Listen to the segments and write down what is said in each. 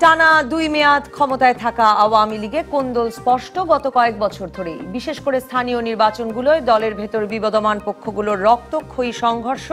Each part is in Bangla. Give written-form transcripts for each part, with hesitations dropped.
টানা ২ মেয়াদ ক্ষমতায় থাকা আওয়ামী লীগে কোন্দল স্পষ্ট গত কয়েক বছর ধরেই। বিশেষ করে স্থানীয় নির্বাচনগুলোয় দলের ভেতর বিবদমান পক্ষগুলোর রক্তক্ষয়ী সংঘর্ষ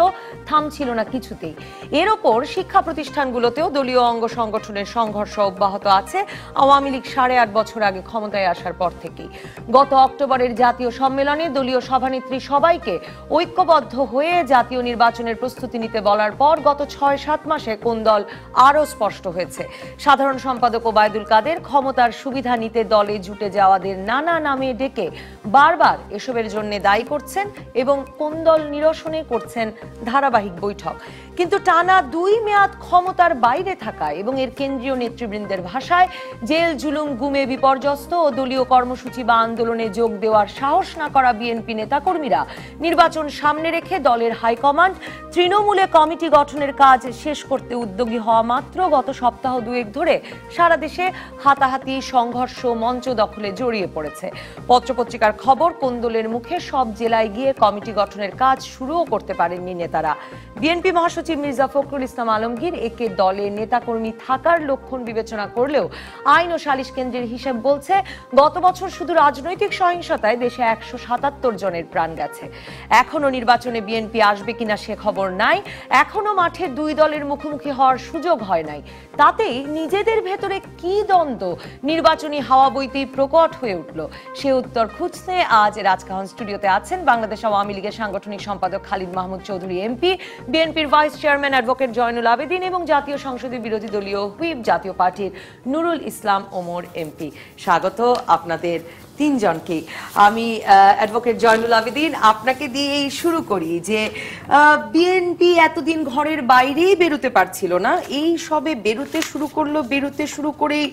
থামছিল না কিছুতেই। এর ওপর শিক্ষা প্রতিষ্ঠানগুলোতেও দলীয় অঙ্গ সংগঠনের সংঘর্ষ অব্যাহত আছে আওয়ামী লীগ ৮.৫ বছর আগে ক্ষমতায় আসার পর থেকেই। গত অক্টোবরের জাতীয় সম্মেলনে দলীয় সভানেত্রী সবাইকে ঐক্যবদ্ধ হয়ে জাতীয় নির্বাচনের প্রস্তুতি নিতে বলার পর গত ৬-৭ মাসে কোন্দল আরও স্পষ্ট হয়েছে। সাধারণ সম্পাদক ওবায়দুল কাদের ক্ষমতার সুবিধা নিতে দলে জুটে যাওয়াদের নানা নামে ডেকে বারবার এসবের জন্য দায়ী করছেন এবং কোন্দল নিরসনে করছেন ধারাবাহিক বৈঠক। কিন্তু টানা ২ মেয়াদ ক্ষমতার বাইরে থাকা এবং এর কেন্দ্রীয় নেতৃবৃন্দের ভাষায় জেল জুলুম গুমে বিপর্যস্ত ও দলীয় কর্মসূচি বা আন্দোলনে যোগ দেওয়ার সাহস না করা বিএনপি নেতাকর্মীরা নির্বাচন সামনে রেখে দলের হাইকমান্ড তৃণমূলে কমিটি গঠনের কাজ শেষ করতে উদ্যোগী হওয়া মাত্র গত সপ্তাহ দুয়েক ধরে সারা দেশে হাতাহাতি সংঘর্ষ মঞ্চ দখলে জড়িয়ে পড়েছে। পত্রপত্রিকার খবর, কোন্দলের মুখে সব জেলায় গিয়ে কমিটি গঠনের কাজ শুরুও করতে পারেননি নেতারা। বিএনপি মহাসচিব মির্জা ফখরুল ইসলাম আলমগীর একে দলে নেতাকর্মী থাকার লক্ষণ বিবেচনা করলেও আইন ও সালিশ কেন্দ্রের হিসেব বলছে গত বছর শুধু রাজনৈতিক সহিংসতায় দেশে ১৭৭ জনের প্রাণ গেছে। এখনো নির্বাচনে বিএনপি আসবে কিনা সে খবর নাই, এখনো মাঠে দুই দলের মুখোমুখি হওয়ার সুযোগ হয় নাই। তাতেই নিজেদের ভেতরে কি দ্বন্দ্ব নির্বাচনী হাওয়া বইতেই প্রকট হয়ে উঠল। সে উত্তর খুঁজতে আজ রাজকাহন স্টুডিওতে আছেন বাংলাদেশ আওয়ামী লীগের সাংগঠনিক সম্পাদক খালিদ মাহমুদ চৌধুরী এমপি, বিএনপির vice chairman advocate Zainul Abedin এবং জাতীয় সংসদে বিরোধী দলীয় হুইপ জাতীয় পার্টির নুরুল ইসলাম ওমর এমপি। স্বাগত আপনাদের তিনজনকে। আমি অ্যাডভোকেট জয়নুল আবেদিন, আপনাকে দিয়েই শুরু করি যে বিএনপি এতদিন ঘরের বাইরেই বেরোতে পারছিল না, এই সবে বেরোতে শুরু করলো, বেরোতে শুরু করেই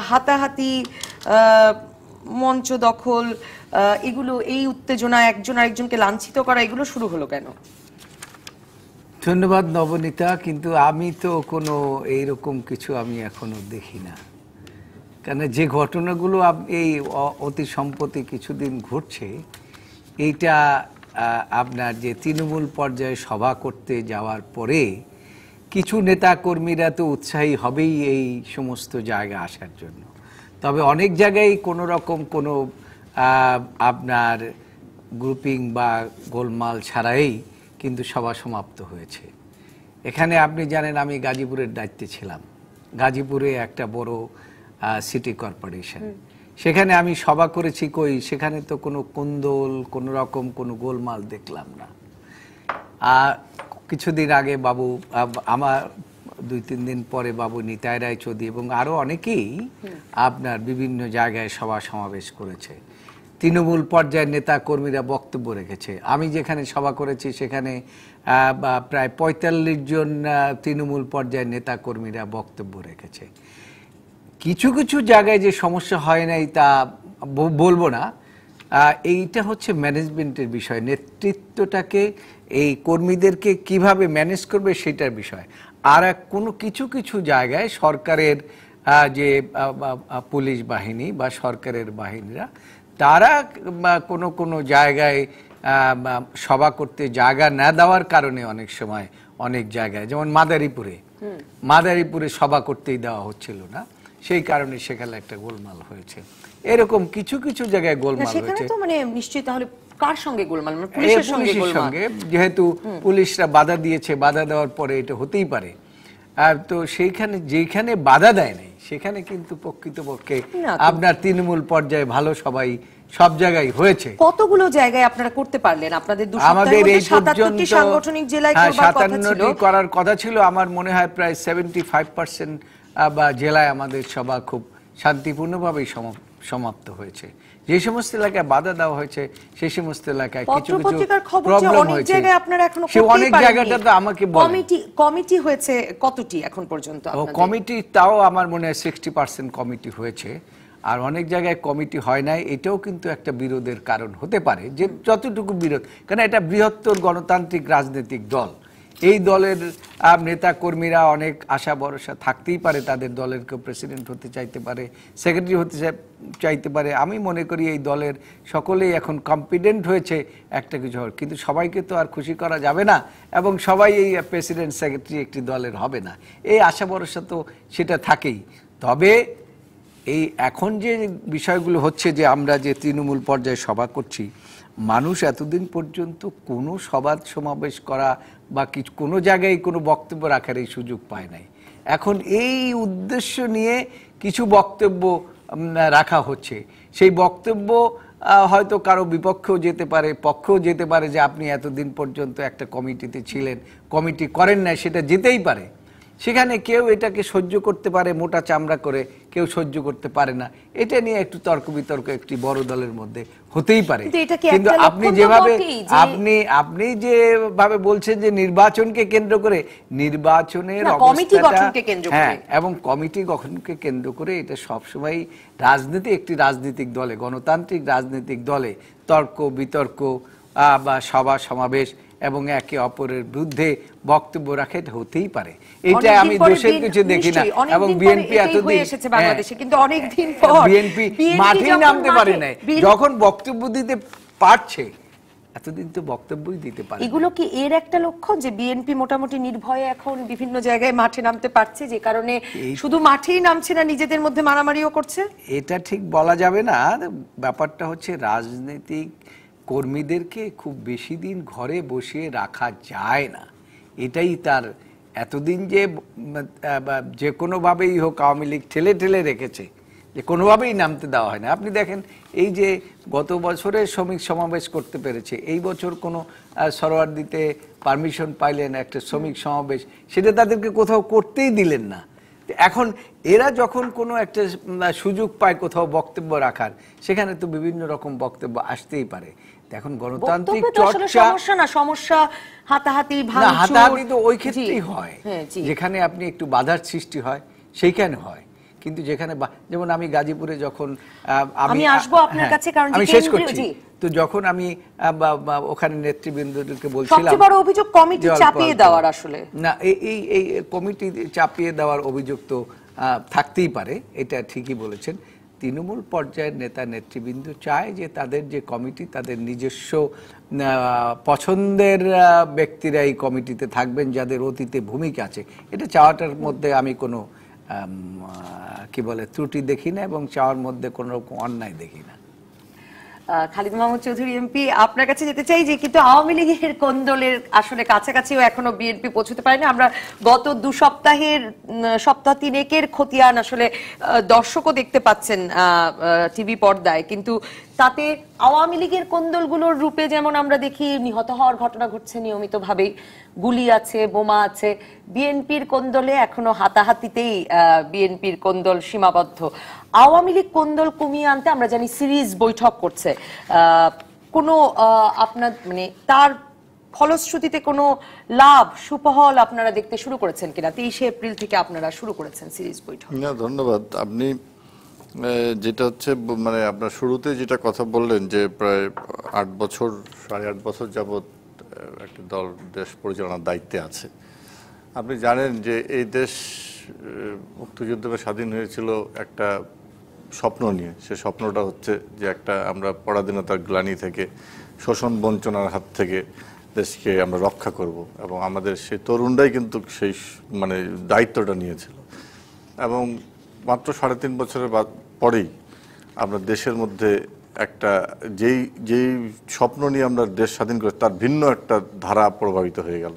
হাতাহাতি মঞ্চ দখল এগুলো, এই উত্তেজনা, একজন আরেকজনকে লাঞ্ছিত করা, এগুলো শুরু হলো কেন? ধন্যবাদ নবনীতা, কিন্তু আমি তো কোনো এইরকম কিছু আমি এখনো দেখি না। কেন যে ঘটনাগুলো এই অতি সম্প্রতি কিছুদিন ঘটছে, এইটা আপনার যে তৃণমূল পর্যায়ে সভা করতে যাওয়ার পরে কিছু নেতা কর্মীরা তো উৎসাহী হবেই এই সমস্ত জায়গা আসার জন্য, তবে অনেক জায়গায় কোনো রকম কোনো আপনার গ্রুপিং বা গোলমাল ছাড়াই কিন্তু সভা সমাপ্ত হয়েছে। এখানে আপনি জানেন আমি গাজীপুরের দায়িত্বে ছিলাম, গাজীপুরে একটা বড় সিটি কর্পোরেশন, সেখানে আমি সভা করেছি, কই সেখানে তো কোনো কোন্দল কোনো রকম কোনো গোলমাল দেখলাম না। কিছুদিন আগে বাবু, আমার ২-৩ দিন পরে বাবু নিতাই রায়চৌধুরী এবং আরও অনেকেই আপনার বিভিন্ন জায়গায় সভা সমাবেশ করেছে। তৃণমূল পর্যায়ের নেতা কর্মীরা বক্তব্য রেখেছে। আমি যেখানে সভা করেছি সেখানে প্রায় ৪৫ জন তৃণমূল পর্যায়ের নেতা কর্মীরা বক্তব্য রেখেছে। কিছু কিছু জায়গায় যে সমস্যা হয় নাই তা বলবো না, এইটা হচ্ছে ম্যানেজমেন্টের বিষয়, নেতৃত্বটাকে এই কর্মীদেরকে কিভাবে ম্যানেজ করবে সেটার বিষয়। আর কোনো কিছু কিছু জায়গায় সরকারের যে পুলিশ বাহিনী বা সরকারের বাহিনীরা তারা কোনো কোনো জায়গায় সভা করতে জায়গা না দেওয়ার কারণে অনেক সময় অনেক জায়গায়, যেমন মাদারীপুরে সভা করতেই দেওয়া হচ্ছিল না, সেই কারণে সেখানে একটা গোলমাল হয়েছে। এরকম কিছু কিছু জায়গায় গোলমাল হয়েছে। তো মানে নিশ্চয়ই তাহলে কার সঙ্গে গোলমাল? পুলিশের সঙ্গে, যেহেতু পুলিশরা বাধা দিয়েছে, বাধা দেওয়ার পরে এটা হতেই পারে। আর তো সেইখানে যেখানে বাধা দেয় নাই সেখানে কিন্তু প্রকৃতপক্ষে আপনার তৃণমূল পর্যায়ে ভালো সবাই সব জায়গায় হয়েছে। কতগুলো জায়গায় আপনারা করতে পারলেন? আপনাদের আমাদের এই পর্যন্ত সাংগঠনিক জেলায় ৫৭টি করার কথা ছিল। আমার মনে হয় প্রায় 75% বা জেলায় আমাদের সভা খুব শান্তিপূর্ণভাবেই সমাপ্ত হয়েছে। যে সমস্ত এলাকায় বাধা দেওয়া হয়েছে সেই সমস্ত এলাকায় কিছু কিছু প্রবলেম হয়েছে। অনেক জায়গাটা তো আমাকে কমিটি হয়েছে কতটি এখন পর্যন্ত? কমিটি তাও আমার মনে হয় 60% কমিটি হয়েছে, আর অনেক জায়গায় কমিটি হয় নাই। এটাও কিন্তু একটা বিরোধের কারণ হতে পারে, যে যতটুকু বিরোধ, কারণ এটা বৃহত্তর গণতান্ত্রিক রাজনৈতিক দল, এই দলের নেতা কর্মীরা অনেক আশা ভরসা থাকতেই পারে, তাদের দলের কেউ প্রেসিডেন্ট হতে চাইতে পারে, সেক্রেটারি হতে চাইতে পারে। আমি মনে করি এই দলের সকলেই এখন কনফিডেন্ট হয়েছে একটা কিছু হওয়ার, কিন্তু সবাইকে তো আর খুশি করা যাবে না, এবং সবাই এই প্রেসিডেন্ট সেক্রেটারি একটি দলের হবে না, এই আশা ভরসা তো সেটা থাকেই। তবে এই এখন যে বিষয়গুলো হচ্ছে, যে আমরা যে তৃণমূল পর্যায়ে সভা করছি, মানুষ এতদিন পর্যন্ত কোনো সভা সমাবেশ করা বা কিছু কোনো জায়গায় কোনো বক্তব্য রাখার এই সুযোগ পায় নাই। এখন এই উদ্দেশ্য নিয়ে কিছু বক্তব্য রাখা হচ্ছে। সেই বক্তব্য হয়তো কারো বিপক্ষেও যেতে পারে, পক্ষেও যেতে পারে, যে আপনি এতদিন পর্যন্ত একটা কমিটিতে ছিলেন, কমিটি করেন না, সেটা যেতেই পারে। সেখানে কেউ এটাকে সহ্য করতে পারে মোটা চামড়া করে, কেউ সহ্য করতে পারে না। এটা নিয়ে একটু তর্ক বিতর্ক একটি বড় দলের মধ্যে হতেই পারে, কিন্তু আপনি যেভাবে আপনি যেভাবে বলছেন যে নির্বাচনকে কেন্দ্র করে, নির্বাচনের অবস্থাটা, হ্যাঁ, এবং কমিটি গঠনকে কেন্দ্র করে এটা সবসময় রাজনীতি, একটি রাজনৈতিক দলে, গণতান্ত্রিক রাজনৈতিক দলে তর্ক বিতর্ক বা সভা সমাবেশ এবং একে অপরের বিরুদ্ধে বক্তব্য রাখে, এটা হতেই পারে। এটা আমি দোষের কিছু দেখি না। এবং বিএনপি এতদিন বিএনপি মাঠেই নামতে পারে না, যখন বক্তব্য দিতে পারছে, এতদিন তো বক্তব্যই দিতে পারে। এগুলো কি এর একটা লক্ষণ যে বিএনপি মোটামুটি নির্ভয়ে এখন বিভিন্ন জায়গায় মাঠে নামতে পারছে, যে কারণে শুধু মাঠেই নামছে না, নিজেদের মধ্যে মারামারিও করছে? এটা ঠিক বলা যাবে না। ব্যাপারটা হচ্ছে রাজনৈতিক কর্মীদেরকে খুব বেশি দিন ঘরে বসিয়ে রাখা যায় না, এটাই তার। এতদিন যে কোনোভাবেই হোক আওয়ামী লীগ ঠেলে ঠেলে রেখেছে, যে কোনোভাবেই নামতে দেওয়া হয় না। আপনি দেখেন, এই যে গত বছরে শ্রমিক সমাবেশ করতে পেরেছে, এই বছর কোনো সরোয়ার দিতে পারমিশন পাইলেন একটা শ্রমিক সমাবেশ, সেটা তাদেরকে কোথাও করতেই দিলেন না। এখন এরা যখন কোনো একটা সুযোগ পায় কোথাও বক্তব্য রাখার, সেখানে তো বিভিন্ন রকম বক্তব্য আসতেই পারে। এখন গণতান্ত্রিক সমস্যা হাতাহাতি তো ওই ক্ষেত্রেই হয়, যেখানে আপনি একটু বাধার সৃষ্টি হয় সেইখানে হয়। কিন্তু যেখানে, যেমন আমি গাজীপুরে যখন আমি আসবো আপনার কাছে, কারণ আমি শেষ করছি, তো যখন আমি ওখানে নেতৃবৃন্দকে বলছিলাম, সবচেয়ে বড় অভিযোগ কমিটি চাপিয়ে দেওয়ার। আসলে না, এই কমিটি চাপিয়ে দেওয়ার অভিযোগ তো থাকতেই পারে, এটা ঠিকই বলেছেন। তৃণমূল পর্যায়ের নেতা নেতৃবৃন্দ চায় যে তাদের যে কমিটি, তাদের নিজস্ব পছন্দের ব্যক্তিরা এই কমিটিতে থাকবেন, যাদের অতীতে ভূমিকা আছে। এটা চাওয়াটার মধ্যে আমি কোনো কি বলে ত্রুটি দেখি না, এবং চাওয়ার মধ্যে কোনো রকম অন্যায় দেখি না। খালিদ মাহমুদ চৌধুরী এমপি, আপনার কাছে যেতে চাই যে কিন্তু আওয়ামী লীগের কোন্দলের আসলে কাছাকাছিও এখনো বিএনপি পৌঁছতে পারেনি। আমরা গত 2 সপ্তাহের সপ্তাহ 3 খতিয়ান আসলে দর্শকও দেখতে পাচ্ছেন টিভি পর্দায়, কিন্তু তাতে আওয়ামী লীগের কোন্দলগুলোর রূপে যেমন আমরা দেখি নিহত হওয়ার ঘটনা ঘটছে নিয়মিতভাবেই, গুলি আছে, বোমা আছে। বিএনপির কোন্দলে এখনো হাতাহাতিতেই বিএনপির কোন্দল সীমাবদ্ধ। আওয়ামী লীগ কোন্দল কমিয়ে আনতে আমরা জানি সিরিজ বৈঠক করছে, কোনো আপনার মানে তার ফলশ্রুতিতে কোনো লাভ সুফল আপনারা দেখতে শুরু করেছেন কিনা? 23 এপ্রিল থেকে আপনারা শুরু করেছেন সিরিজ বৈঠক। না, ধন্যবাদ। আপনি যেটা হচ্ছে মানে আপনার শুরুতে যেটা কথা বললেন, যে প্রায় 8 বছর 8.5 বছর যাবৎ একটা দল দেশ পরিচালনার দায়িত্বে আছে। আপনি জানেন যে এই দেশ মুক্তিযুদ্ধে স্বাধীন হয়েছিল একটা স্বপ্ন নিয়ে। সে স্বপ্নটা হচ্ছে যে একটা আমরা পরাধীনতার গ্লানি থেকে, শোষণ বঞ্চনার হাত থেকে দেশকে আমরা রক্ষা করব, এবং আমাদের সেই তরুণরাই কিন্তু সেই মানে দায়িত্বটা নিয়েছিল। এবং মাত্র 3.5 বছরের পরেই আমরা দেশের মধ্যে একটা যেই স্বপ্ন নিয়ে আমরা দেশ স্বাধীন করে, তার ভিন্ন একটা ধারা প্রভাবিত হয়ে গেল।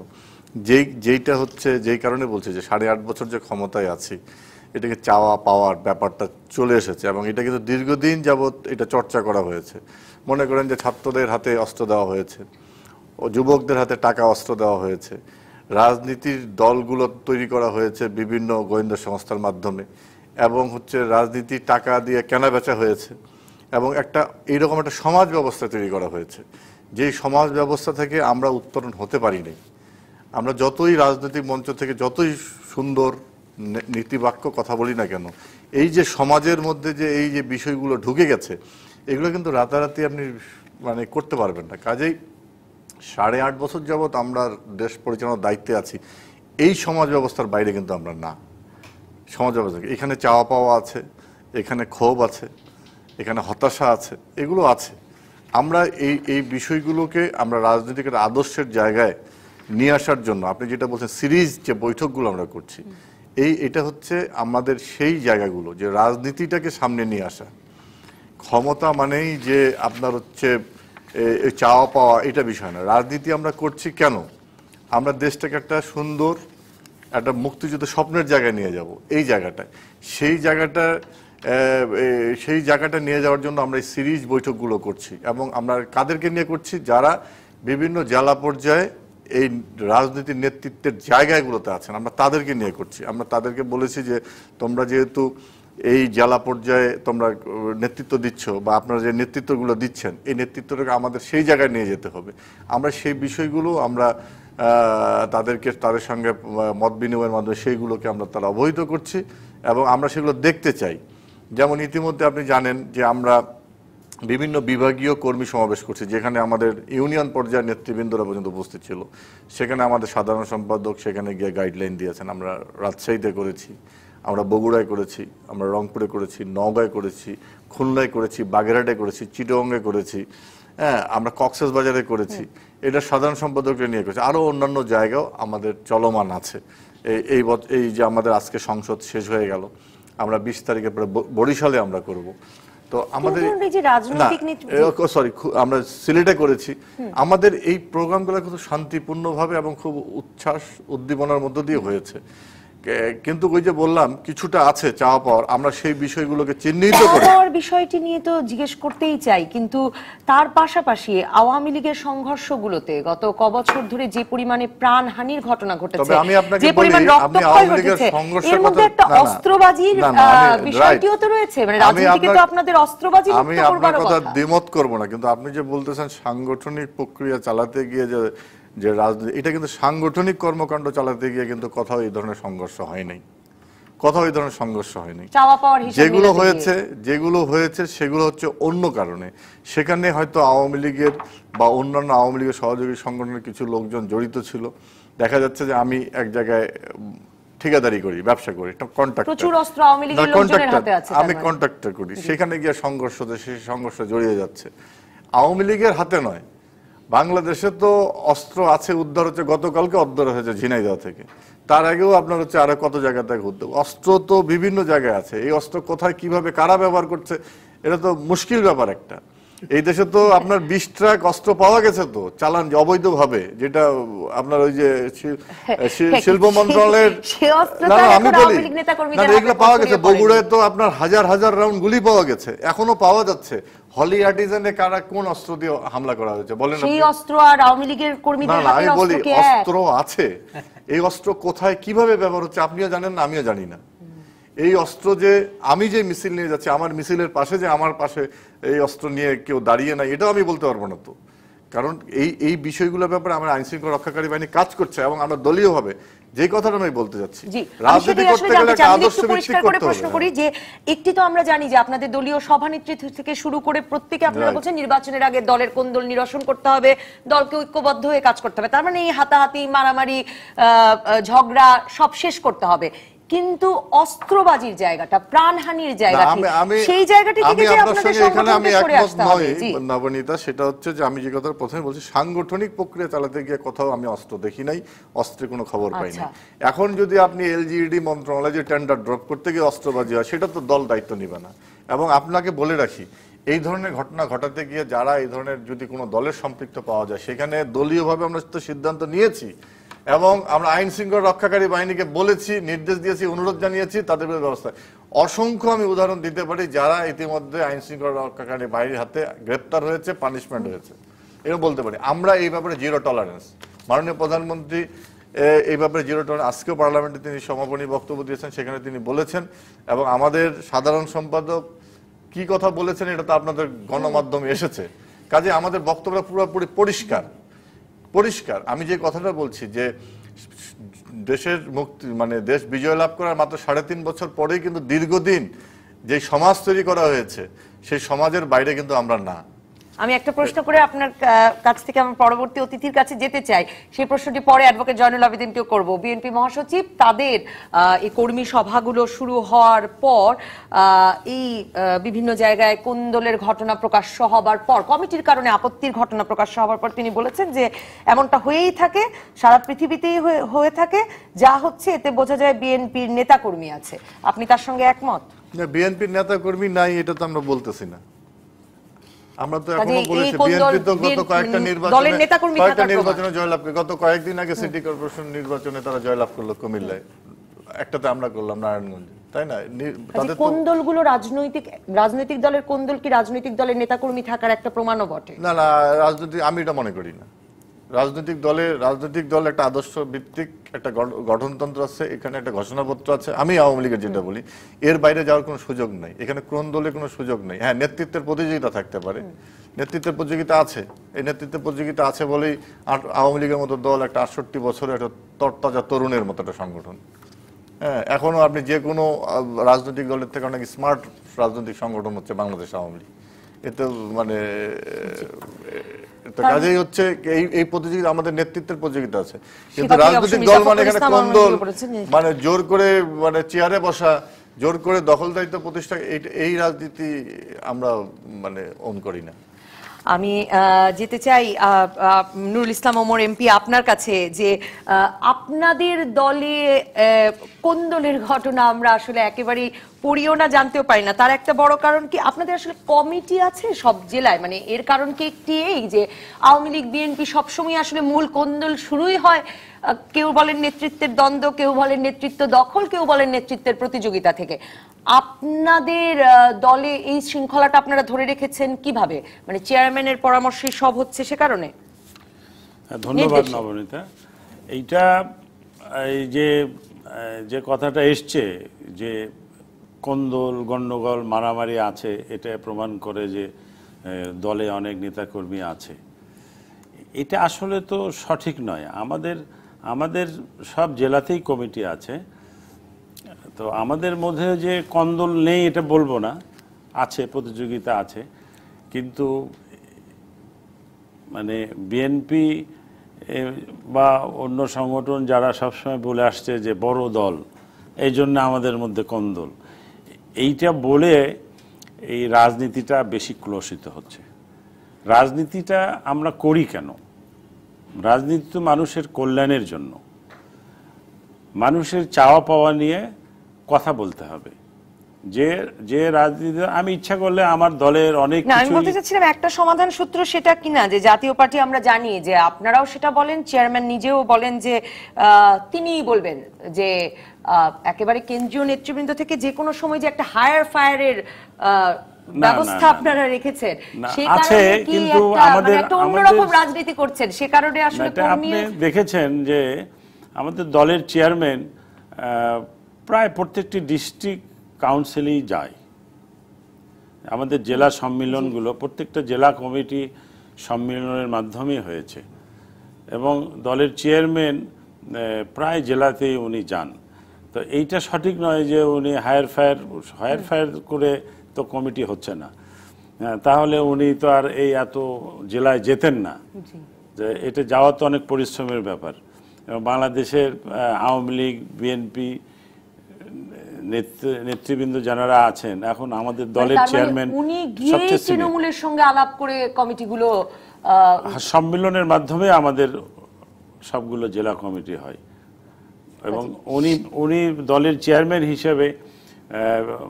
যেইটা হচ্ছে, যেই কারণে বলছে যে 8.5 বছর যে ক্ষমতায় আছি, এটাকে চাওয়া পাওয়ার ব্যাপারটা চলে এসেছে, এবং এটা কিন্তু দীর্ঘদিন যাবৎ এটা চর্চা করা হয়েছে। মনে করেন যে ছাত্রদের হাতে অস্ত্র দেওয়া হয়েছে, ও যুবকদের হাতে টাকা অস্ত্র দেওয়া হয়েছে, রাজনীতির দলগুলো তৈরি করা হয়েছে বিভিন্ন গোয়েন্দা সংস্থার মাধ্যমে, এবং হচ্ছে রাজনীতির টাকা দিয়ে কেনাবেচা হয়েছে, এবং এইরকম একটা সমাজ ব্যবস্থা তৈরি করা হয়েছে। যেই সমাজ ব্যবস্থা থেকে আমরা উত্তরণ হতে পারি নাই। আমরা যতই রাজনৈতিক মঞ্চ থেকে যতই সুন্দর নীতিবাক্য কথা বলি না কেন, এই যে সমাজের মধ্যে যে এই যে বিষয়গুলো ঢুকে গেছে, এগুলো কিন্তু রাতারাতি আপনি মানে করতে পারবেন না। কাজেই 8.5 বছর যাবৎ আমরা দেশ পরিচালনার দায়িত্বে আছি, এই সমাজ ব্যবস্থার বাইরে কিন্তু আমরা না। সমাজ ব্যবস্থা এখানে চাওয়া পাওয়া আছে, এখানে ক্ষোভ আছে, এখানে হতাশা আছে, এগুলো আছে। আমরা এই বিষয়গুলোকে আমরা রাজনৈতিক আদর্শের জায়গায় নিয়ে আসার জন্য আপনি যেটা বলছেন সিরিজ যে বৈঠকগুলো আমরা করছি, এটা হচ্ছে আমাদের সেই জায়গাগুলো যে রাজনীতিটাকে সামনে নিয়ে আসা। ক্ষমতা মানেই যে আপনার হচ্ছে চাওয়া পাওয়া এটা বিষয় না। রাজনীতি আমরা করছি কেন? আমরা দেশটাকে একটা সুন্দর একটা মুক্তিযুদ্ধ স্বপ্নের জায়গায় নিয়ে যাব, এই জায়গাটায় সেই জায়গাটা নিয়ে যাওয়ার জন্য আমরা এই সিরিজ বৈঠকগুলো করছি। এবং আমরা কাদেরকে নিয়ে করছি? যারা বিভিন্ন জেলা পর্যায়ে এই রাজনীতির নেতৃত্বের জায়গাগুলোতে আছেন, আমরা তাদেরকে নিয়ে করছি। আমরা তাদেরকে বলেছি যে তোমরা যেহেতু এই জেলা পর্যায়ে তোমরা নেতৃত্ব দিচ্ছ বা আপনারা যে নেতৃত্বগুলো দিচ্ছেন, এই নেতৃত্বটাকে আমাদের সেই জায়গায় নিয়ে যেতে হবে। আমরা সেই বিষয়গুলো আমরা তাদের সঙ্গে মত বিনিময়ের মাধ্যমে সেইগুলোকে আমরা তারা অবহিত করছি এবং আমরা সেগুলো দেখতে চাই। যেমন ইতিমধ্যে আপনি জানেন যে আমরা বিভিন্ন বিভাগীয় কর্মী সমাবেশ করছি, যেখানে আমাদের ইউনিয়ন পর্যায়ের নেতৃবৃন্দরা পর্যন্ত উপস্থিত ছিল। সেখানে আমাদের সাধারণ সম্পাদক সেখানে গিয়ে গাইডলাইন দিয়েছেন। আমরা রাজশাহীতে করেছি, আমরা বগুড়ায় করেছি, আমরা রংপুরে করেছি, নওগাঁয় করেছি, খুলনায় করেছি, বাগেরহাটে করেছি, চিটাগংয়ে করেছি, হ্যাঁ আমরা কক্সবাজারে করেছি। এটা সাধারণ সম্পাদককে নিয়ে করেছি। আরও অন্যান্য জায়গাও আমাদের চলমান আছে। এই যে আমাদের আজকে সংসদ শেষ হয়ে গেল, আমরা 20 তারিখে পরে বরিশালে আমরা করব। তো আমাদের আমরা সিলেটে করেছি। আমাদের এই প্রোগ্রামগুলো খুব শান্তিপূর্ণভাবে এবং খুব উচ্ছ্বাস উদ্দীপনার মধ্য দিয়ে হয়েছে। কিন্তু ওই যে বললাম কিছুটা আছে চাওয়া পাওয়ার, আমরা সেই বিষয়গুলোকে চিহ্নিত করে বিষয়টি নিয়ে তো জিজ্ঞেস করতেই চাই, কিন্তু তার পাশাপাশি আওয়ামী লীগের সংঘর্ষগুলোতে গত কবছর ধরে যে পরিমাণে প্রাণহানির ঘটনা ঘটেছে, যে পরিমাণ রক্তক্ষয় ঘটেছে, এর মধ্যে একটা অস্ত্রবাজির বিষয়টিও তো রয়েছে। মানে রাজনীতিকে তো আপনাদের অস্ত্রবাজি মুক্ত করবার কথা। আমি আপনার কথা দ্বিমত করব না, কিন্তু আপনি যে বলতেছেন সাংগঠনিক প্রক্রিয়া চালাতে গিয়ে যে রাজনীতি, এটা কিন্তু সাংগঠনিক কর্মকাণ্ড চালাতে গিয়ে কিন্তু কোথাও এই ধরনের সংঘর্ষ হয় নাই, যেগুলো হয়েছে সেগুলো হচ্ছে অন্য কারণে। সেখানে হয়তো আওয়ামী লীগের বা অন্যান্য আওয়ামী লীগের সহযোগী সংগঠনের কিছু লোকজন জড়িত ছিল। দেখা যাচ্ছে যে আমি এক জায়গায় ঠিকাদারি করি, ব্যবসা করি, আমি কন্ট্রাক্টর করি, সেখানে গিয়ে সংঘর্ষ, সেই সংঘর্ষ জড়িয়ে যাচ্ছে। আওয়ামী লীগের হাতে নয়, বাংলাদেশে তো অস্ত্র আছে, উদ্ধার হচ্ছে, গতকালকে উদ্ধার হয়েছে ঝিনাইদহ থেকে, তার আগেও আপনার হচ্ছে আরো কত জায়গা থেকে উদ্ধার। অস্ত্র তো বিভিন্ন জায়গায় আছে, এই অস্ত্র কোথায় কিভাবে কারা ব্যবহার করছে এটা তো মুশকিল ব্যাপার একটা। এই দেশে তো আপনার 20 ট্রাক অস্ত্র পাওয়া গেছে তো চালান অবৈধভাবে, যেটা আপনার ওই যে শিল্প মন্ত্রণালয়ের, আমি বলি এগুলো পাওয়া গেছে। বগুড়ায় তো আপনার হাজার হাজার রাউন্ড গুলি পাওয়া গেছে, এখনো পাওয়া যাচ্ছে। হলি আর্টিজানে কারা কোন অস্ত্র দিয়ে হামলা করা হয়েছে বলেন? সেই অস্ত্র আর আওয়ামী লীগের কর্মীদের হাতে আমি বলি অস্ত্র আছে, এই অস্ত্র কোথায় কিভাবে ব্যবহার হচ্ছে আপনিও জানেন না, আমিও জানি না। এই অস্ত্র যে আমি যে মিছিল নিয়ে যাচ্ছি, আমার মিছিলের পাশে যে আমার পাশে এই অস্ত্র নিয়ে কেউ দাঁড়িয়ে নাই, এটাও আমি বলতে পারবো না তো। কারণ এই বিষয়গুলোর ব্যাপারে আমার আইন শৃঙ্খলা রক্ষাকারী বাহিনী কাজ করছে এবং আমরা দলীয় ভাবে যে কথাটা আমি বলতে যাচ্ছি, রাজনীতি করতে গেলে একটা আদর্শ ভিত্তিক করতে হবে। প্রশ্ন করি যে একটি তো আমরা জানি যে আপনাদের দলীয় সভানেত্রী থেকে শুরু করে প্রত্যেকে আপনারা বলছেন নির্বাচনের আগে দলের কোন্দল নিরসন করতে হবে, দলকে ঐক্যবদ্ধ হয়ে কাজ করতে হবে, তার মানে এই হাতাহাতি মারামারি ঝগড়া সব শেষ করতে হবে। কিন্তু অস্ত্রবাজির জায়গাটা, প্রাণহানির জায়গাটি, সেই জায়গাটি থেকে যে আপনাদের সংগঠনকে সরে আসতে হবে। নবনীতা, সেটা হচ্ছে যে আমি যে কথা প্রথমে বলছি, সাংগঠনিক প্রক্রিয়া চালাতে গিয়ে কোথাও আমি অস্ত্র দেখি নাই, অস্ত্রের কোনো খবর পাই নাই। এখন যদি আপনি এলজিইডি মন্ত্রণালয়ে যে টেন্ডার ড্রপ করতে গিয়ে অস্ত্রবাজি হয়, সেটা তো দল দায়িত্ব নিবে না। এবং আপনাকে বলে রাখি, এই ধরনের ঘটনা ঘটাতে গিয়ে যারা এই ধরনের যদি কোনো দলের সম্পৃক্ত পাওয়া যায়, সেখানে দলীয়ভাবে আমরা তো সিদ্ধান্ত নিয়েছি এবং আমরা আইন শৃঙ্খলা রক্ষাকারী বাহিনীকে বলেছি, নির্দেশ দিয়েছি, অনুরোধ জানিয়েছি তাদের ব্যবস্থা। অসংখ্য আমি উদাহরণ দিতে পারি যারা ইতিমধ্যে আইন শৃঙ্খলা রক্ষাকারী বাহিনীর হাতে গ্রেপ্তার হয়েছে, পানিশমেন্ট হয়েছে, এরকম বলতে পারি। আমরা এই ব্যাপারে জিরো টলারেন্স, মাননীয় প্রধানমন্ত্রী এই ব্যাপারে জিরো টলারেন্স, আজকেও পার্লামেন্টে তিনি সমাপনী বক্তব্য দিয়েছেন, সেখানে তিনি বলেছেন। এবং আমাদের সাধারণ সম্পাদক কি কথা বলেছেন এটা তো আপনাদের গণমাধ্যমে এসেছে, কাজে আমাদের বক্তব্যটা পুরোপুরি পরিষ্কার। আমি যে কথাটা বলছি যে দেশের মুক্তি মানে দেশ বিজয় লাভ করার মাত্র 3.5 বছর পরেই কিন্তু দীর্ঘদিন যে সমাজ তৈরি করা হয়েছে, সেই সমাজের বাইরে কিন্তু আমরা না। আমি একটা প্রশ্ন করে আপনার কাছ থেকে আমার পরবর্তী অতিথির কাছে যেতে চাই। সেই প্রশ্নটি পরে অ্যাডভোকেট জয়নুল আবেদিনকেও করব। বিএনপি মহাসচিব, তাদের এই কর্মী সভাগুলো শুরু হওয়ার পর এই বিভিন্ন জায়গায় কোন্দলের ঘটনা প্রকাশ্য হবার পর, কমিটির কারণে আপত্তির ঘটনা প্রকাশ্য হবার পর তিনি বলেছেন যে এমনটা হয়েই থাকে, সারা পৃথিবীতেই হয়ে থাকে, যা হচ্ছে এতে বোঝা যায় বিএনপির নেতাকর্মী আছে। আপনি তার সঙ্গে একমত? বিএনপির নেতাকর্মী নাই এটা তো আমরা বলতেছি না। আমরা তো এখনো বলেছি বিএনপি তো গত কয়েকটা নির্বাচনে জয়লাভ করে, গত কয়েকদিন আগে সিটি কর্পোরেশন নির্বাচনে তারা জয়লাভ করলো কুমিল্লায়, একটাতে আমরা করলাম নারায়ণগঞ্জে, তাই না? তাদের কোন দলগুলো রাজনৈতিক দলের কোন দল কি রাজনৈতিক দলের নেতাকর্মী থাকার একটা প্রমাণও বটে? না না, রাজনৈতিক আমি এটা মনে করি না। রাজনৈতিক দল একটা আদর্শ ভিত্তিক একটা গঠনতন্ত্র আছে, এখানে একটা ঘোষণাপত্র আছে। আমি আওয়ামী লীগের যেটা বলি, এর বাইরে যাওয়ার কোনো সুযোগ নাই, এখানে কোন দলে কোনো সুযোগ নেই। হ্যাঁ, নেতৃত্বের প্রতিযোগিতা থাকতে পারে, নেতৃত্বের প্রতিযোগিতা আছে। এই নেতৃত্বের প্রতিযোগিতা আছে বলেই আওয়ামী লীগের মতো দল একটা 68 বছরের একটা তরতাজা তরুণের মতো একটা সংগঠন। হ্যাঁ, এখনো আপনি যে কোনো রাজনৈতিক দলের থেকে অনেক স্মার্ট রাজনৈতিক সংগঠন হচ্ছে বাংলাদেশ আওয়ামী লীগ। এতে মানে কাজেই হচ্ছে এই প্রতিযোগিতা, আমাদের নেতৃত্বের প্রতিযোগিতা আছে। কিন্তু রাজনৈতিক দল মানে এখানে কোন দল মানে জোর করে মানে চেয়ারে বসা, জোর করে দখলদারিত্ব প্রতিষ্ঠা, এই রাজনীতি আমরা মানে ওন করি না। আমি যেতে চাই নুরুল ইসলাম ওমর এমপি আপনার কাছে, যে আপনাদের দলে কোন দলের ঘটনা আমরা আসলে একেবারেই পড়িও না, জানতেও পারি না। তার একটা বড় কারণ কি, আপনাদের আসলে কমিটি আছে সব জেলায়, মানে এর কারণ কি একটি এই যে আওয়ামী লীগ বিএনপি সবসময় আসলে মূল কোন্দল শুরুই হয়, কেউ বলেন নেতৃত্বের দ্বন্দ্ব, কেউ বলেন নেতৃত্ব দখল, কেউ বলেন নেতৃত্বের প্রতিযোগিতা থেকে। আপনাদের দলে এই শৃঙ্খলাটা আপনারা ধরে রেখেছেন কিভাবে? মানে চেয়ারম্যানের পরামর্শে সব হচ্ছে সে কারণে? ধন্যবাদ নবনীতা। এইটা এই যে কথাটা এসছে যে কোন্দল গন্ডগোল মারামারি আছে, এটা প্রমাণ করে যে দলে অনেক নেতাকর্মী আছে, এটা আসলে তো সঠিক নয়। আমাদের সব জেলাতেই কমিটি আছে, তো আমাদের মধ্যে যে কোন্দল নেই এটা বলবো না, আছে, প্রতিযোগিতা আছে। কিন্তু মানে বিএনপি বা অন্য সংগঠন যারা সবসময় বলে আসছে যে বড় দল, এই জন্য আমাদের মধ্যে কোন্দল, এইটা বলে এই রাজনীতিটা বেশি ক্লোষিত হচ্ছে। রাজনীতিটা আমরা করি কেন? রাজনীতি তো মানুষের কল্যাণের জন্য, মানুষের চাওয়া পাওয়া নিয়ে কথা বলতে হবে। যে রাজনীতি আমি ইচ্ছা করলে আমার দলের অনেক না, আমি বলতে চাচ্ছিলাম একটা সমাধান সূত্র সেটা কিনা, যে জাতীয় পার্টি আমরা জানি যে আপনারাও সেটা বলেন, চেয়ারম্যান নিজেও বলেন যে তিনিই বলবেন যে একেবারে কেন্দ্রীয় নেতৃবৃন্দ থেকে যে কোনো সময় যে একটা হায়ার ফায়ারের ব্যবস্থা আপনারা রেখেছেন, সেই কারণে কি একটা অন্যরকম রাজনীতি করছেন? সে কারণে আসলে আপনি দেখেছেন যে আমাদের দলের চেয়ারম্যান প্রায় প্রত্যেকটি ডিস্ট্রিক্ট কাউন্সিলেই যায়। আমাদের জেলা সম্মেলনগুলো প্রত্যেকটা জেলা কমিটি সম্মেলনের মাধ্যমে হয়েছে, এবং দলের চেয়ারম্যান প্রায় জেলাতেই উনি যান। তো এইটা সঠিক নয় যে উনি হায়ার ফায়ার করে তো কমিটি হচ্ছে না, তাহলে উনি তো আর এই এত জেলায় যেতেন না। যে এটা যাওয়া তো অনেক পরিশ্রমের ব্যাপার। এবং বাংলাদেশের আওয়ামী লীগ বিএনপি নেতৃবৃন্দ যারা আছেন, এখন আমাদের দলের চেয়ারম্যান উনি গিয়ে তৃণমূলের সঙ্গে আলাপ করে কমিটিগুলো সম্মেলনের মাধ্যমে আমাদের সবগুলো জেলা কমিটি হয়, এবং উনি দলের চেয়ারম্যান হিসেবে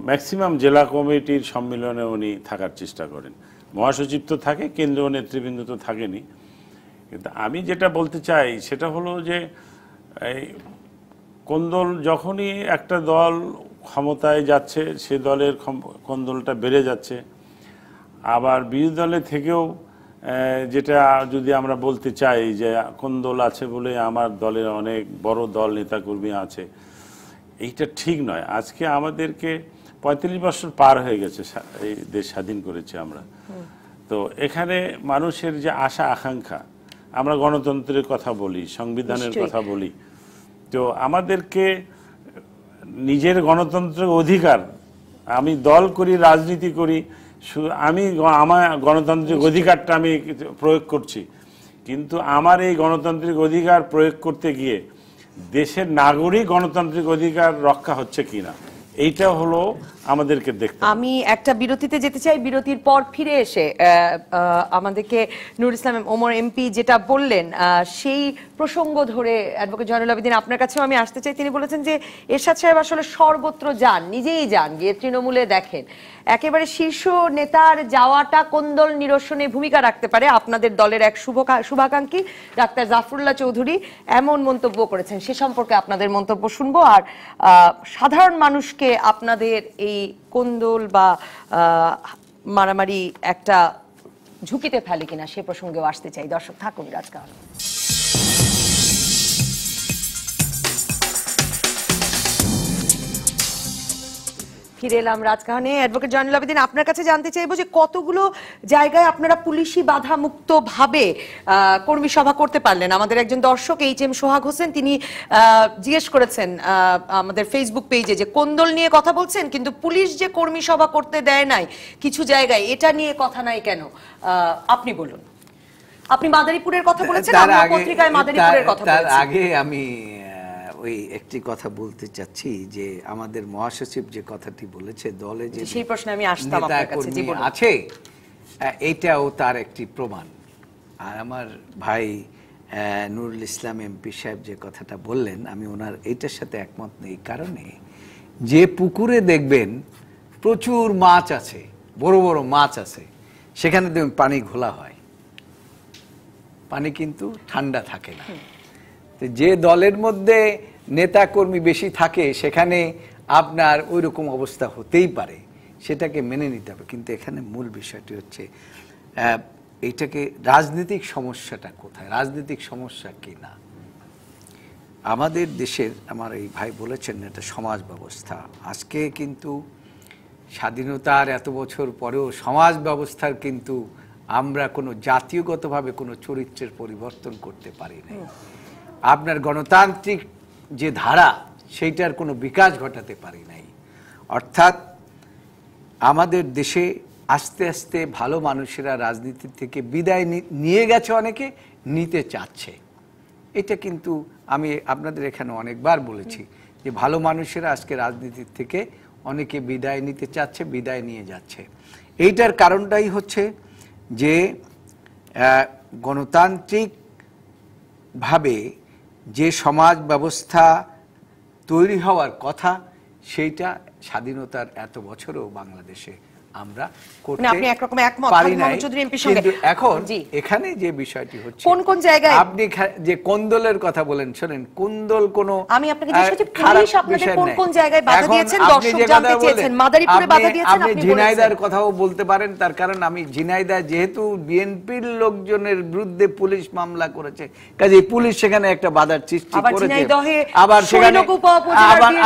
ম্যাক্সিমাম জেলা কমিটির সম্মেলনে উনি থাকার চেষ্টা করেন। মহাসচিব তো থাকে, কেন্দ্রীয় নেতৃবৃন্দ তো থাকেনি। কিন্তু আমি যেটা বলতে চাই সেটা হলো যে কোন্দল, যখনই একটা দল ক্ষমতায় যাচ্ছে সে দলের কোন্দলটা বেড়ে যাচ্ছে, আবার বিরোধী দলে থেকেও যেটা যদি আমরা বলতে চাই যে কোন্দল আছে বলে আমার দলের অনেক বড় দল নেতাকর্মী আছে, এইটা ঠিক নয়। আজকে আমাদেরকে 45 বছর পার হয়ে গেছে, এই দেশ স্বাধীন করেছি আমরা। তো এখানে মানুষের যে আশা আকাঙ্ক্ষা, আমরা গণতন্ত্রের কথা বলি, সংবিধানের কথা বলি, তো আমাদেরকে নিজের গণতন্ত্রের অধিকার, আমি দল করি রাজনীতি করি আমি আমার গণতান্ত্রিক অধিকারটা আমি প্রয়োগ করছি, কিন্তু আমার এই গণতান্ত্রিক অধিকার প্রয়োগ করতে গিয়ে দেশের নাগরিক গণতান্ত্রিক অধিকার রক্ষা হচ্ছে কিনা এইটা হলো আমাদেরকে দেখতে হবে। আমি একটা বিরতিতে যেতে চাই, বিরতির পর ফিরে এসে আমাদেরকে নুরুল ইসলাম ওমর এমপি যেটা বললেন সেই প্রসঙ্গ ধরে অ্যাডভোকেট জয়নুল আবেদিন আপনার কাছেও আমি আসতে চাই। তিনি বলেছেন যে এরশাদ সাহেব আসলে সর্বত্র যান, নিজেই যান, গিয়ে তৃণমূলে দেখেন, একেবারে শীর্ষ নেতার যাওয়াটা কোন্দল নিরসনে ভূমিকা রাখতে পারে। আপনাদের দলের এক শুভাকাঙ্ক্ষী ডাক্তার জাফরুল্লাহ চৌধুরী এমন মন্তব্য করেছেন, সে সম্পর্কে আপনাদের মন্তব্য শুনবো। আর সাধারণ মানুষকে আপনাদের এই কোন্দল বা মারামারি একটা ঝুঁকিতে ফেলে কিনা সে প্রসঙ্গেও আসতে চাই। দর্শক থাকুন রাজকাহন। ফিরে এলাম রাজকাহনে। অ্যাডভোকেট জয়নুল আবেদিন, আপনার কাছে জানতে চাইবো যে কতগুলো জায়গায় আপনারা পুলিশি বাধা মুক্ত ভাবে কর্মী সভা করতে পারলেন? আমাদের একজন দর্শক HM সোহাগ হোসেন তিনি জিজ্ঞেস করেছেন আমাদের ফেসবুক পেজে যে কোন্দল নিয়ে কথা বলছেন কিন্তু পুলিশ যে কর্মী সভা করতে দেয় নাই কিছু জায়গায়, এটা নিয়ে কথা নাই কেন? আপনি বলুন। আপনি মাদারীপুরের কথা বলেছেন, আমরা পত্রিকায় মাদারীপুরের কথা বলেছি। তার আগে আমি ওই একটি কথা বলতে চাচ্ছি যে আমাদের মহাসচিব যে কথাটি বলেছে দলে যে সেই প্রশ্নে আমি আসতাম আপনার কাছে, জি বলুন। আছে, এইটাও তার একটি প্রমাণ। আর আমার ভাই নুরুল ইসলাম এমপি সাহেব যে কথাটা বললেন আমি ওনার এইটার সাথে একমত নেই। কারণে যে পুকুরে দেখবেন প্রচুর মাছ আছে, বড় বড় মাছ আছে, সেখানে দেখবেন পানি ঘোলা হয়, পানি কিন্তু ঠান্ডা থাকে না। যে দলের মধ্যে নেতা কর্মী বেশি থাকে সেখানে আপনার ওই রকম অবস্থা হতেই পারে, সেটাকে মেনে নিতে হবে। কিন্তু এখানে মূল বিষয়টি হচ্ছে এইটাকে রাজনৈতিক সমস্যাটা কোথায়, রাজনৈতিক সমস্যা কি না। আমাদের দেশের, আমার এই ভাই বলেছেন, এটা সমাজ ব্যবস্থা। আজকে কিন্তু স্বাধীনতার এত বছর পরেও সমাজ ব্যবস্থার কিন্তু আমরা কোনো জাতীয়গতভাবে কোনো চরিত্রের পরিবর্তন করতে পারি না। আপনার গণতান্ত্রিক যে ধারা সেইটার কোনো বিকাশ ঘটাতে পারি নাই। অর্থাৎ আমাদের দেশে আস্তে আস্তে ভালো মানুষেরা রাজনীতি থেকে বিদায় নিয়ে গেছে, অনেকে নিতে চাচ্ছে। এটা কিন্তু আমি আপনাদের এখানে অনেকবার বলেছি যে ভালো মানুষেরা আজকে রাজনীতির থেকে অনেকে বিদায় নিতে চাচ্ছে, বিদায় নিয়ে যাচ্ছে। এইটার কারণটাই হচ্ছে যে গণতান্ত্রিকভাবে যে সমাজ ব্যবস্থা তৈরি হওয়ার কথা সেইটা স্বাধীনতার এত বছরও বাংলাদেশে আমরা করতে পারি না। কিন্তু এখন এখানে যে বিষয়টি হচ্ছে কোন কোন জায়গায় আপনি যে কোন্দলের কথা বলেন, শোনেন, কোন্দল কোনো আমি আপনাকে জিজ্ঞেস করছি পুলিশ আপনাদের কোন কোন জায়গায় বাধা দিয়েছেন? দর্শক জানতে চেয়েছেন মাদারীপুরে বাধা দিয়েছেন, আপনি ঝিনাইদার কথাও বলতে পারেন। তার কারণ আমি ঝিনাইদা যেহেতু বিএনপির লোকজনের বিরুদ্ধে পুলিশ মামলা করেছে, কাজে পুলিশ সেখানে একটা বাধার সৃষ্টি করেছে। আবার সেখানে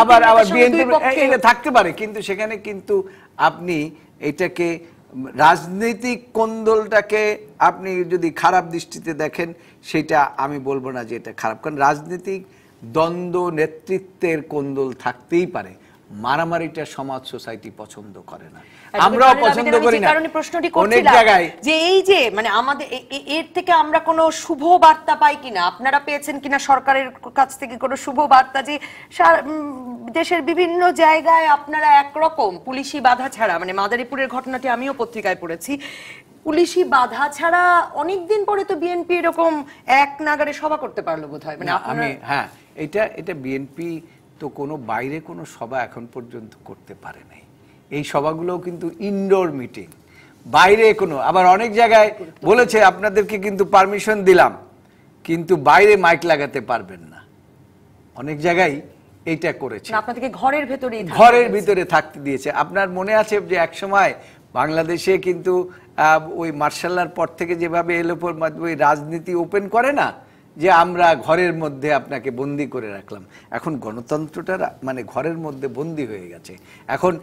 আবার বিএনপি থাকতে পারে, কিন্তু সেখানে কিন্তু আপনি এটাকে রাজনৈতিক কোন্দলটাকে আপনি যদি খারাপ দৃষ্টিতে দেখেন সেটা আমি বলবো না যে এটা খারাপ, কারণ রাজনৈতিক দ্বন্দ্ব নেতৃত্বের কোন্দল থাকতেই পারে। মারামারিটা সমাজ সোসাইটি পছন্দ করে না, আমরাও পছন্দ করি না। অনেক জায়গায় যে এই যে মানে আমাদের এর থেকে আমরা কোনো শুভ বার্তা পাই কিনা, আপনারা পেয়েছেন কিনা সরকারের কাছ থেকে কোনো শুভ বার্তা যে দেশের বিভিন্ন জায়গায় আপনারা একরকম পুলিশি বাধা ছাড়া, মানে মাদারীপুরের ঘটনাটি আমিও পত্রিকায় পড়েছি, পুলিশি বাধা ছাড়া অনেকদিন পরে তো বিএনপি এরকম এক নাগারে সভা করতে পারলো বোধহয়। মানে আমি এটা বিএনপি তো কোনো বাইরে কোনো সভা এখন পর্যন্ত করতে পারে নাই। এই সভাগুলোও কিন্তু ইনডোর মিটিং, বাইরে কোনো, আবার অনেক জায়গায় বলেছে আপনাদেরকে কিন্তু পারমিশন দিলাম কিন্তু বাইরে মাইক লাগাতে পারবেন না, অনেক জায়গায় এইটা করেছে, আপনাদেরকে ঘরের ভিতরে থাকতে দিয়েছে। আপনার মনে আছে যে এক সময় বাংলাদেশে কিন্তু ওই মার্শাল্লার পর থেকে যেভাবে এলোপর ওই রাজনীতি ওপেন করে না, যে আমরা ঘরের মধ্যে আপনাকে বন্দি করে রাখলাম। এখন গণতন্ত্রটা মানে ঘরের মধ্যে বন্দি হয়ে গেছে। এখন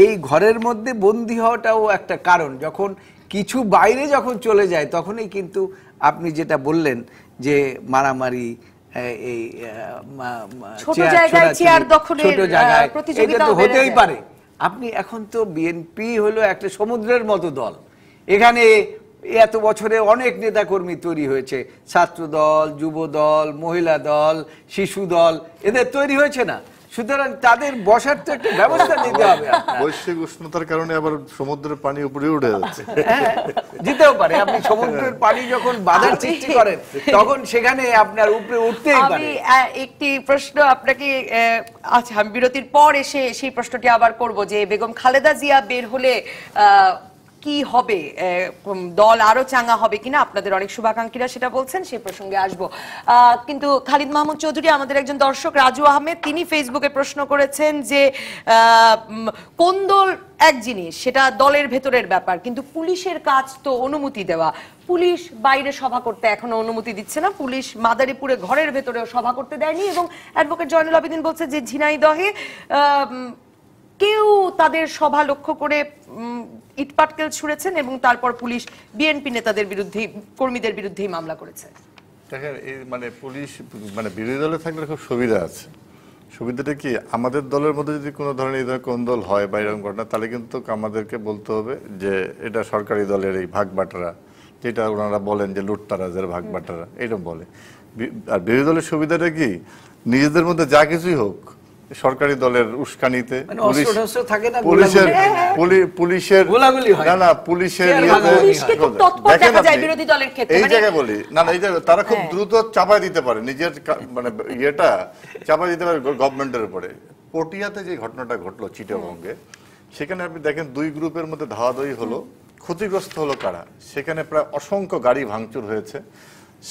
এই ঘরের মধ্যে বন্দি হওয়াটাও একটা কারণ, যখন কিছু বাইরে যখন চলে যায় তখনই কিন্তু আপনি যেটা বললেন যে মারামারি, এই ছোট জায়গায় চেয়ার দখলের প্রতিযোগিতা হতেই পারে। আপনি এখন তো বিএনপি হলো একটা সমুদ্রের মতো দল, এখানে এত বছরে অনেক নেতাকর্মী তৈরি হয়েছে, ছাত্র দল, যুব দল, মহিলা দল, শিশু দল, এদের তৈরি হয়েছে না? সুতরাং তাদের বসার তো একটা ব্যবস্থা নিতে হবে। বৈশ্বিক উষ্ণতার কারণে আবার সমুদ্রের পানি উপরে উঠে যাচ্ছে। হ্যাঁ, যেতেও পারে। আপনি সমুদ্রের পানি যখন বাধার সৃষ্টি করেন তখন সেখানে আপনার উপরে উঠতেই পারে। আমি একটি প্রশ্ন আপনাকে, আচ্ছা আমি বিরতির পর এসে সেই প্রশ্নটি আবার করব যে বেগম খালেদা জিয়া বের হলে কি হবে, দল আরো চাঙ্গা হবে কিনা, আপনাদের অনেক শুভাকাঙ্ক্ষীরা সেটা বলছেন, সেই প্রসঙ্গে আসবো। কিন্তু খালিদ মাহমুদ চৌধুরী, আমাদের একজন দর্শক রাজু আহমেদ, তিনি ফেসবুকে প্রশ্ন করেছেন যে কোন্দল এক জিনিস, সেটা দলের ভেতরের ব্যাপার, কিন্তু পুলিশের কাজ তো অনুমতি দেওয়া। পুলিশ বাইরে সভা করতে এখনো অনুমতি দিচ্ছে না, পুলিশ মাদারীপুরে ঘরের ভেতরেও সভা করতে দেয়নি, এবং অ্যাডভোকেট জয়নুল আবেদিন বলছে যে ঝিনাইদহে কেউ তাদের সভা লক্ষ্য করে ইটপাটকেল ছুঁড়েছেন এবং তারপর পুলিশ বিএনপি নেতাদের বিরুদ্ধে, কর্মীদের বিরুদ্ধেই মামলা করেছে। দেখেন, এই মানে পুলিশ মানে বিরোধী দলে থাকলে খুব সুবিধা আছে। সুবিধাটা কি, আমাদের দলের মধ্যে যদি কোনো ধরনের এই ধরনের কোন দল হয় বা এরকম ঘটনা, তাহলে কিন্তু আমাদেরকে বলতে হবে যে এটা সরকারি দলের এই ভাগ বাটারা, যেটা ওনারা বলেন যে লুটতারাজের ভাগ বাটারা, এরকম বলে। আর বিরোধী দলের সুবিধাটা কি, নিজেদের মধ্যে যা কিছুই হোক সরকারি দলের উস্কানিতে পুলিশের এই জায়গায় বলি না, এই জায়গায় তারা খুব দ্রুত চাপাই দিতে পারে নিজের মানে ইয়েটা চাপাই দিতে পারে গভর্নমেন্টের উপরে। পটিয়াতে যে ঘটনাটা ঘটলো চিটাগংগে, সেখানে আপনি দেখেন দুই গ্রুপের মধ্যে ধাওয়াধাওয়ি হলো, ক্ষতিগ্রস্ত হলো কারা? সেখানে প্রায় অসংখ্য গাড়ি ভাঙচুর হয়েছে।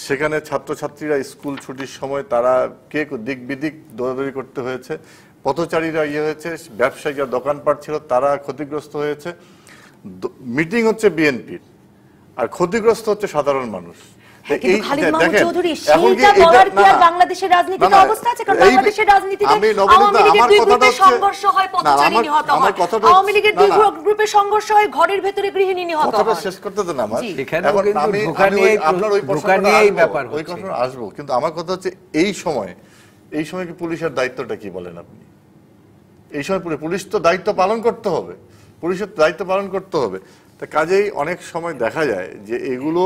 সেখানে ছাত্রছাত্রীরা স্কুল ছুটির সময় তারা কে দিক বিদিক দৌড়াদৌড়ি করতে হয়েছে, পথচারীরা হয়েছে, ব্যবসায়ীরা দোকানপাট ছিল তারা ক্ষতিগ্রস্ত হয়েছে। মিটিং হচ্ছে বিএনপির, আর ক্ষতিগ্রস্ত হচ্ছে সাধারণ মানুষ। আসবো, কিন্তু আমার কথা হচ্ছে এই সময় কি পুলিশের দায়িত্বটা কি বলেন আপনি? এই সময় পুলিশ তো দায়িত্ব পালন করতে হবে, পুলিশের দায়িত্ব পালন করতে হবে। তা কাজেই অনেক সময় দেখা যায় যে এগুলো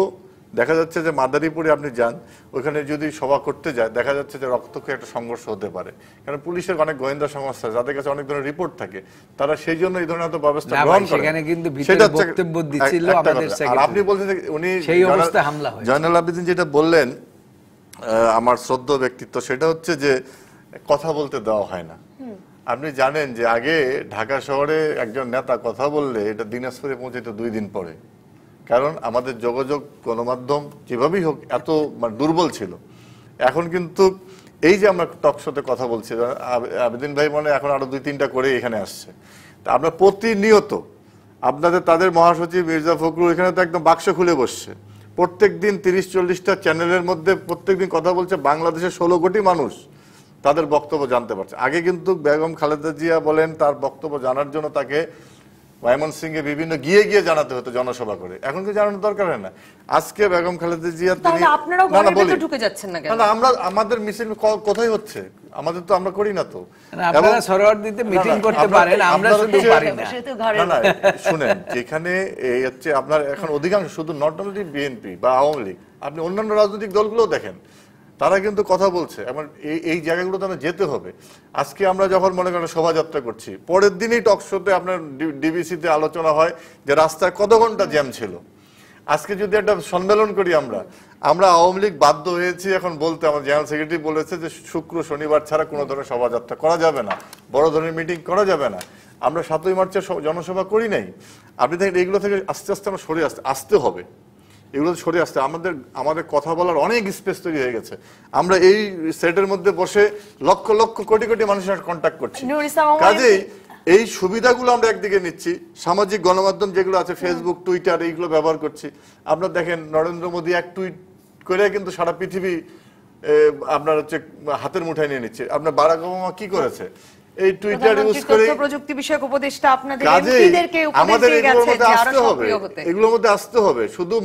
দেখা যাচ্ছে যে মাদারীপুরে আপনি যান, ওখানে যদি সভা করতে যায় দেখা যাচ্ছে যে রক্তক্ষয়ী একটা সংঘর্ষ হতে পারে, কারণ পুলিশের অনেক গোয়েন্দা সংস্থা যাদের কাছে অনেক ধরনের রিপোর্ট থাকে, তারা সেই জন্য এই ধরনের ব্যবস্থা গ্রহণ করে। আর আপনি বলছেন উনি জয়নুল আবেদিন যেটা বললেন, আমার শ্রদ্ধেয় ব্যক্তিত্ব, সেটা হচ্ছে যে কথা বলতে দেওয়া হয় না। আপনি জানেন যে আগে ঢাকা শহরে একজন নেতা কথা বললে এটা দিনাজপুরে পৌঁছাইতো 2 দিন পরে, কারণ আমাদের যোগাযোগ গণমাধ্যম যেভাবেই হোক এত দুর্বল ছিল। এখন কিন্তু এই যে আমরা টক শোতে কথা বলছি, আবেদিন ভাই মনে এখন আরো 2-3টা করে এখানে আসছে, তা আমরা প্রতিনিয়ত আপনাদের তাদের মহাসচিব মির্জা ফখরুল এখানে তো একদম বাক্স খুলে বসছে, প্রত্যেক দিন 30-40টা চ্যানেলের মধ্যে প্রত্যেকদিন কথা বলছে, বাংলাদেশের 16 কোটি মানুষ তাদের বক্তব্য জানতে পারছে। আগে কিন্তু বেগম খালেদা জিয়া বলেন তার বক্তব্য জানার জন্য তাকে ময়মনসিংহে বিভিন্ন গিয়ে জানাতে হতো জনসভা করে, এখন কি জানানোর দরকার হয় না। আজকে বেগম খালেদা জিয়া আমরা আমাদের মিছিল কোথায় হচ্ছে, আমাদের তো আমরা করি না তো, শুনেন যেখানে এই হচ্ছে আপনার এখন অধিকাংশ শুধু নট অনলি বিএনপি বা আওয়ামী লীগ, আপনি অন্যান্য রাজনৈতিক দলগুলো দেখেন তারা কিন্তু কথা বলছে। এমন এই জায়গাগুলোতে আমরা যেতে হবে। আজকে আমরা যখন মনে করেন শোভাযাত্রা করছি, পরের দিনই টক শোতে আপনার ডিবিসিতে আলোচনা হয় যে রাস্তায় কত ঘন্টা জ্যাম ছিল। আজকে যদি একটা সম্মেলন করি আমরা আওয়ামী লীগ বাধ্য হয়েছি এখন বলতে, আমার জেনারেল সেক্রেটারি বলেছে যে শুক্র শনিবার ছাড়া কোনো ধরনের শোভাযাত্রা করা যাবে না, বড় ধরনের মিটিং করা যাবে না। আমরা 7ই মার্চে জনসভা করি নাই। আপনি দেখেন এইগুলো থেকে আস্তে আস্তে আমরা সরে আসতে হবে, এগুলো সরে আসতে আমাদের কথা বলার অনেক স্পেস তৈরি হয়ে গেছে। আমরা এই সেটের মধ্যে বসে লক্ষ লক্ষ কোটি কোটি মানুষের সাথে কন্ট্যাক্ট করছি, কাজেই এই সুবিধাগুলো আমরা একদিকে নিচ্ছি। সামাজিক গণমাধ্যম যেগুলো আছে, ফেসবুক, টুইটার, এইগুলো ব্যবহার করছি। আপনার দেখেন নরেন্দ্র মোদী এক টুইট করে কিন্তু সারা পৃথিবী আপনার হচ্ছে হাতের মুঠায় নিয়ে নিচ্ছে। আপনার বারাক ওবামা কি করেছে, এই টুইটার ইউজ করে তথ্য প্রযুক্তি বিষয়ক উপদেষ্টা আপনাদের কাজেই এমপিদেরকে উপদেশ আমাদের দিয়ে এগুলোর গেছে মধ্যে যে আরো আসতে হবে, সক্রিয় হতে। এগুলোর মধ্যে আসতে হবে। শুধু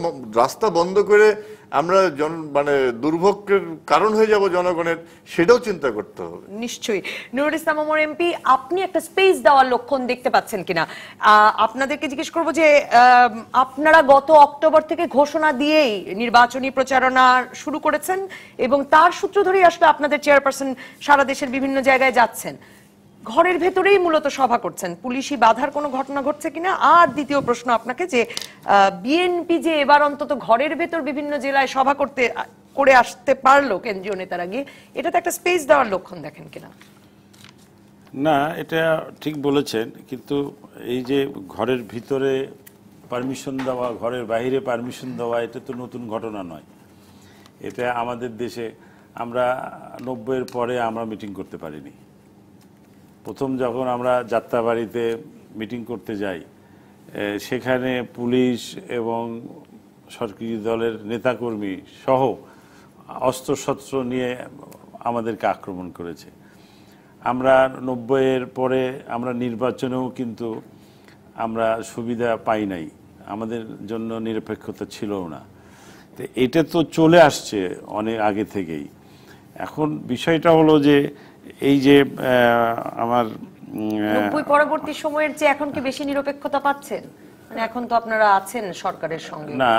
রাস্তা বন্ধ করে আমরা মানে দুর্ভোগের কারণ হয়ে যাব জনগণের, সেটাও চিন্তা করতে হবে। নিশ্চয়ই। নুরুল ইসলাম ওমর এমপি, আপনি একটা স্পেস দেওয়ার লক্ষণ দেখতে পাচ্ছেন কিনা? আপনাদেরকে জিজ্ঞেস করব যে আপনারা গত অক্টোবর থেকে ঘোষণা দিয়েই নির্বাচনী প্রচারণা শুরু করেছেন এবং তার সূত্র ধরেই আসলে আপনাদের চেয়ারপারসন সারা দেশের বিভিন্ন জায়গায় যাচ্ছেন, ঘরের ভেতরেই মূলত সভা করছেন, পুলিশি বাধার কোনো ঘটনা ঘটছে কিনা? আর দ্বিতীয় প্রশ্ন আপনাকে, যে বিএনপি যে এবার অন্তত ঘরের ভেতর বিভিন্ন জেলায় সভা করে আসতে পারলো কেন্দ্রীয় নেতারা গিয়ে, এটা তো একটা স্পেস দেওয়ার লক্ষণ দেখেন কিনা? না, এটা ঠিক বলেছেন, কিন্তু এই যে ঘরের ভিতরে পারমিশন দেওয়া, ঘরের বাইরে পারমিশন দেওয়া, এটা তো নতুন ঘটনা নয়। এটা আমাদের দেশে আমরা 90-এর পরে আমরা মিটিং করতে পারিনি। প্রথম যখন আমরা যাত্রাবাড়িতে মিটিং করতে যাই, সেখানে পুলিশ এবং সরকারি দলের নেতাকর্মী সহ অস্ত্রশস্ত্র নিয়ে আমাদেরকে আক্রমণ করেছে। আমরা 90-এর পরে আমরা নির্বাচনেও কিন্তু আমরা সুবিধা পাই নাই, আমাদের জন্য নিরপেক্ষতা ছিলও না। তো এটা তো চলে আসছে অনেক আগে থেকেই। এখন বিষয়টা হলো যে এই যে আমার 90 পরবর্তী সময়ের যে এখন কি বেশি নিরপেক্ষতা পাচ্ছেন? মানে এখন তো আপনারা আছেন সরকারের সঙ্গে। না,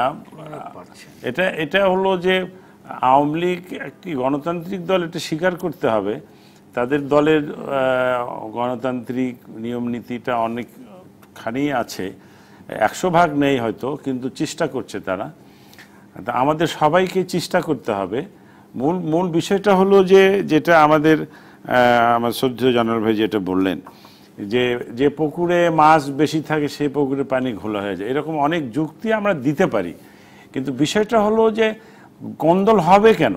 এটা হলো যে আওয়ামী লীগ একটি গণতান্ত্রিক দল, এটা স্বীকার করতে হবে। তাদের দলের গণতান্ত্রিক নিয়ম নীতিটা অনেকখানি আছে, 100% নেই হয়তো, কিন্তু চেষ্টা করছে তারা। আমাদের সবাইকে চেষ্টা করতে হবে। মূল বিষয়টা হলো যে যেটা আমার শ্রদ্ধেয় জেনারেল ভাই যেটা বললেন, যে পুকুরে মাছ বেশি থাকে সেই পুকুরে পানি ঘোলা হয়ে যায়, এরকম অনেক যুক্তি আমরা দিতে পারি, কিন্তু বিষয়টা হলো যে কোন্দল হবে কেন?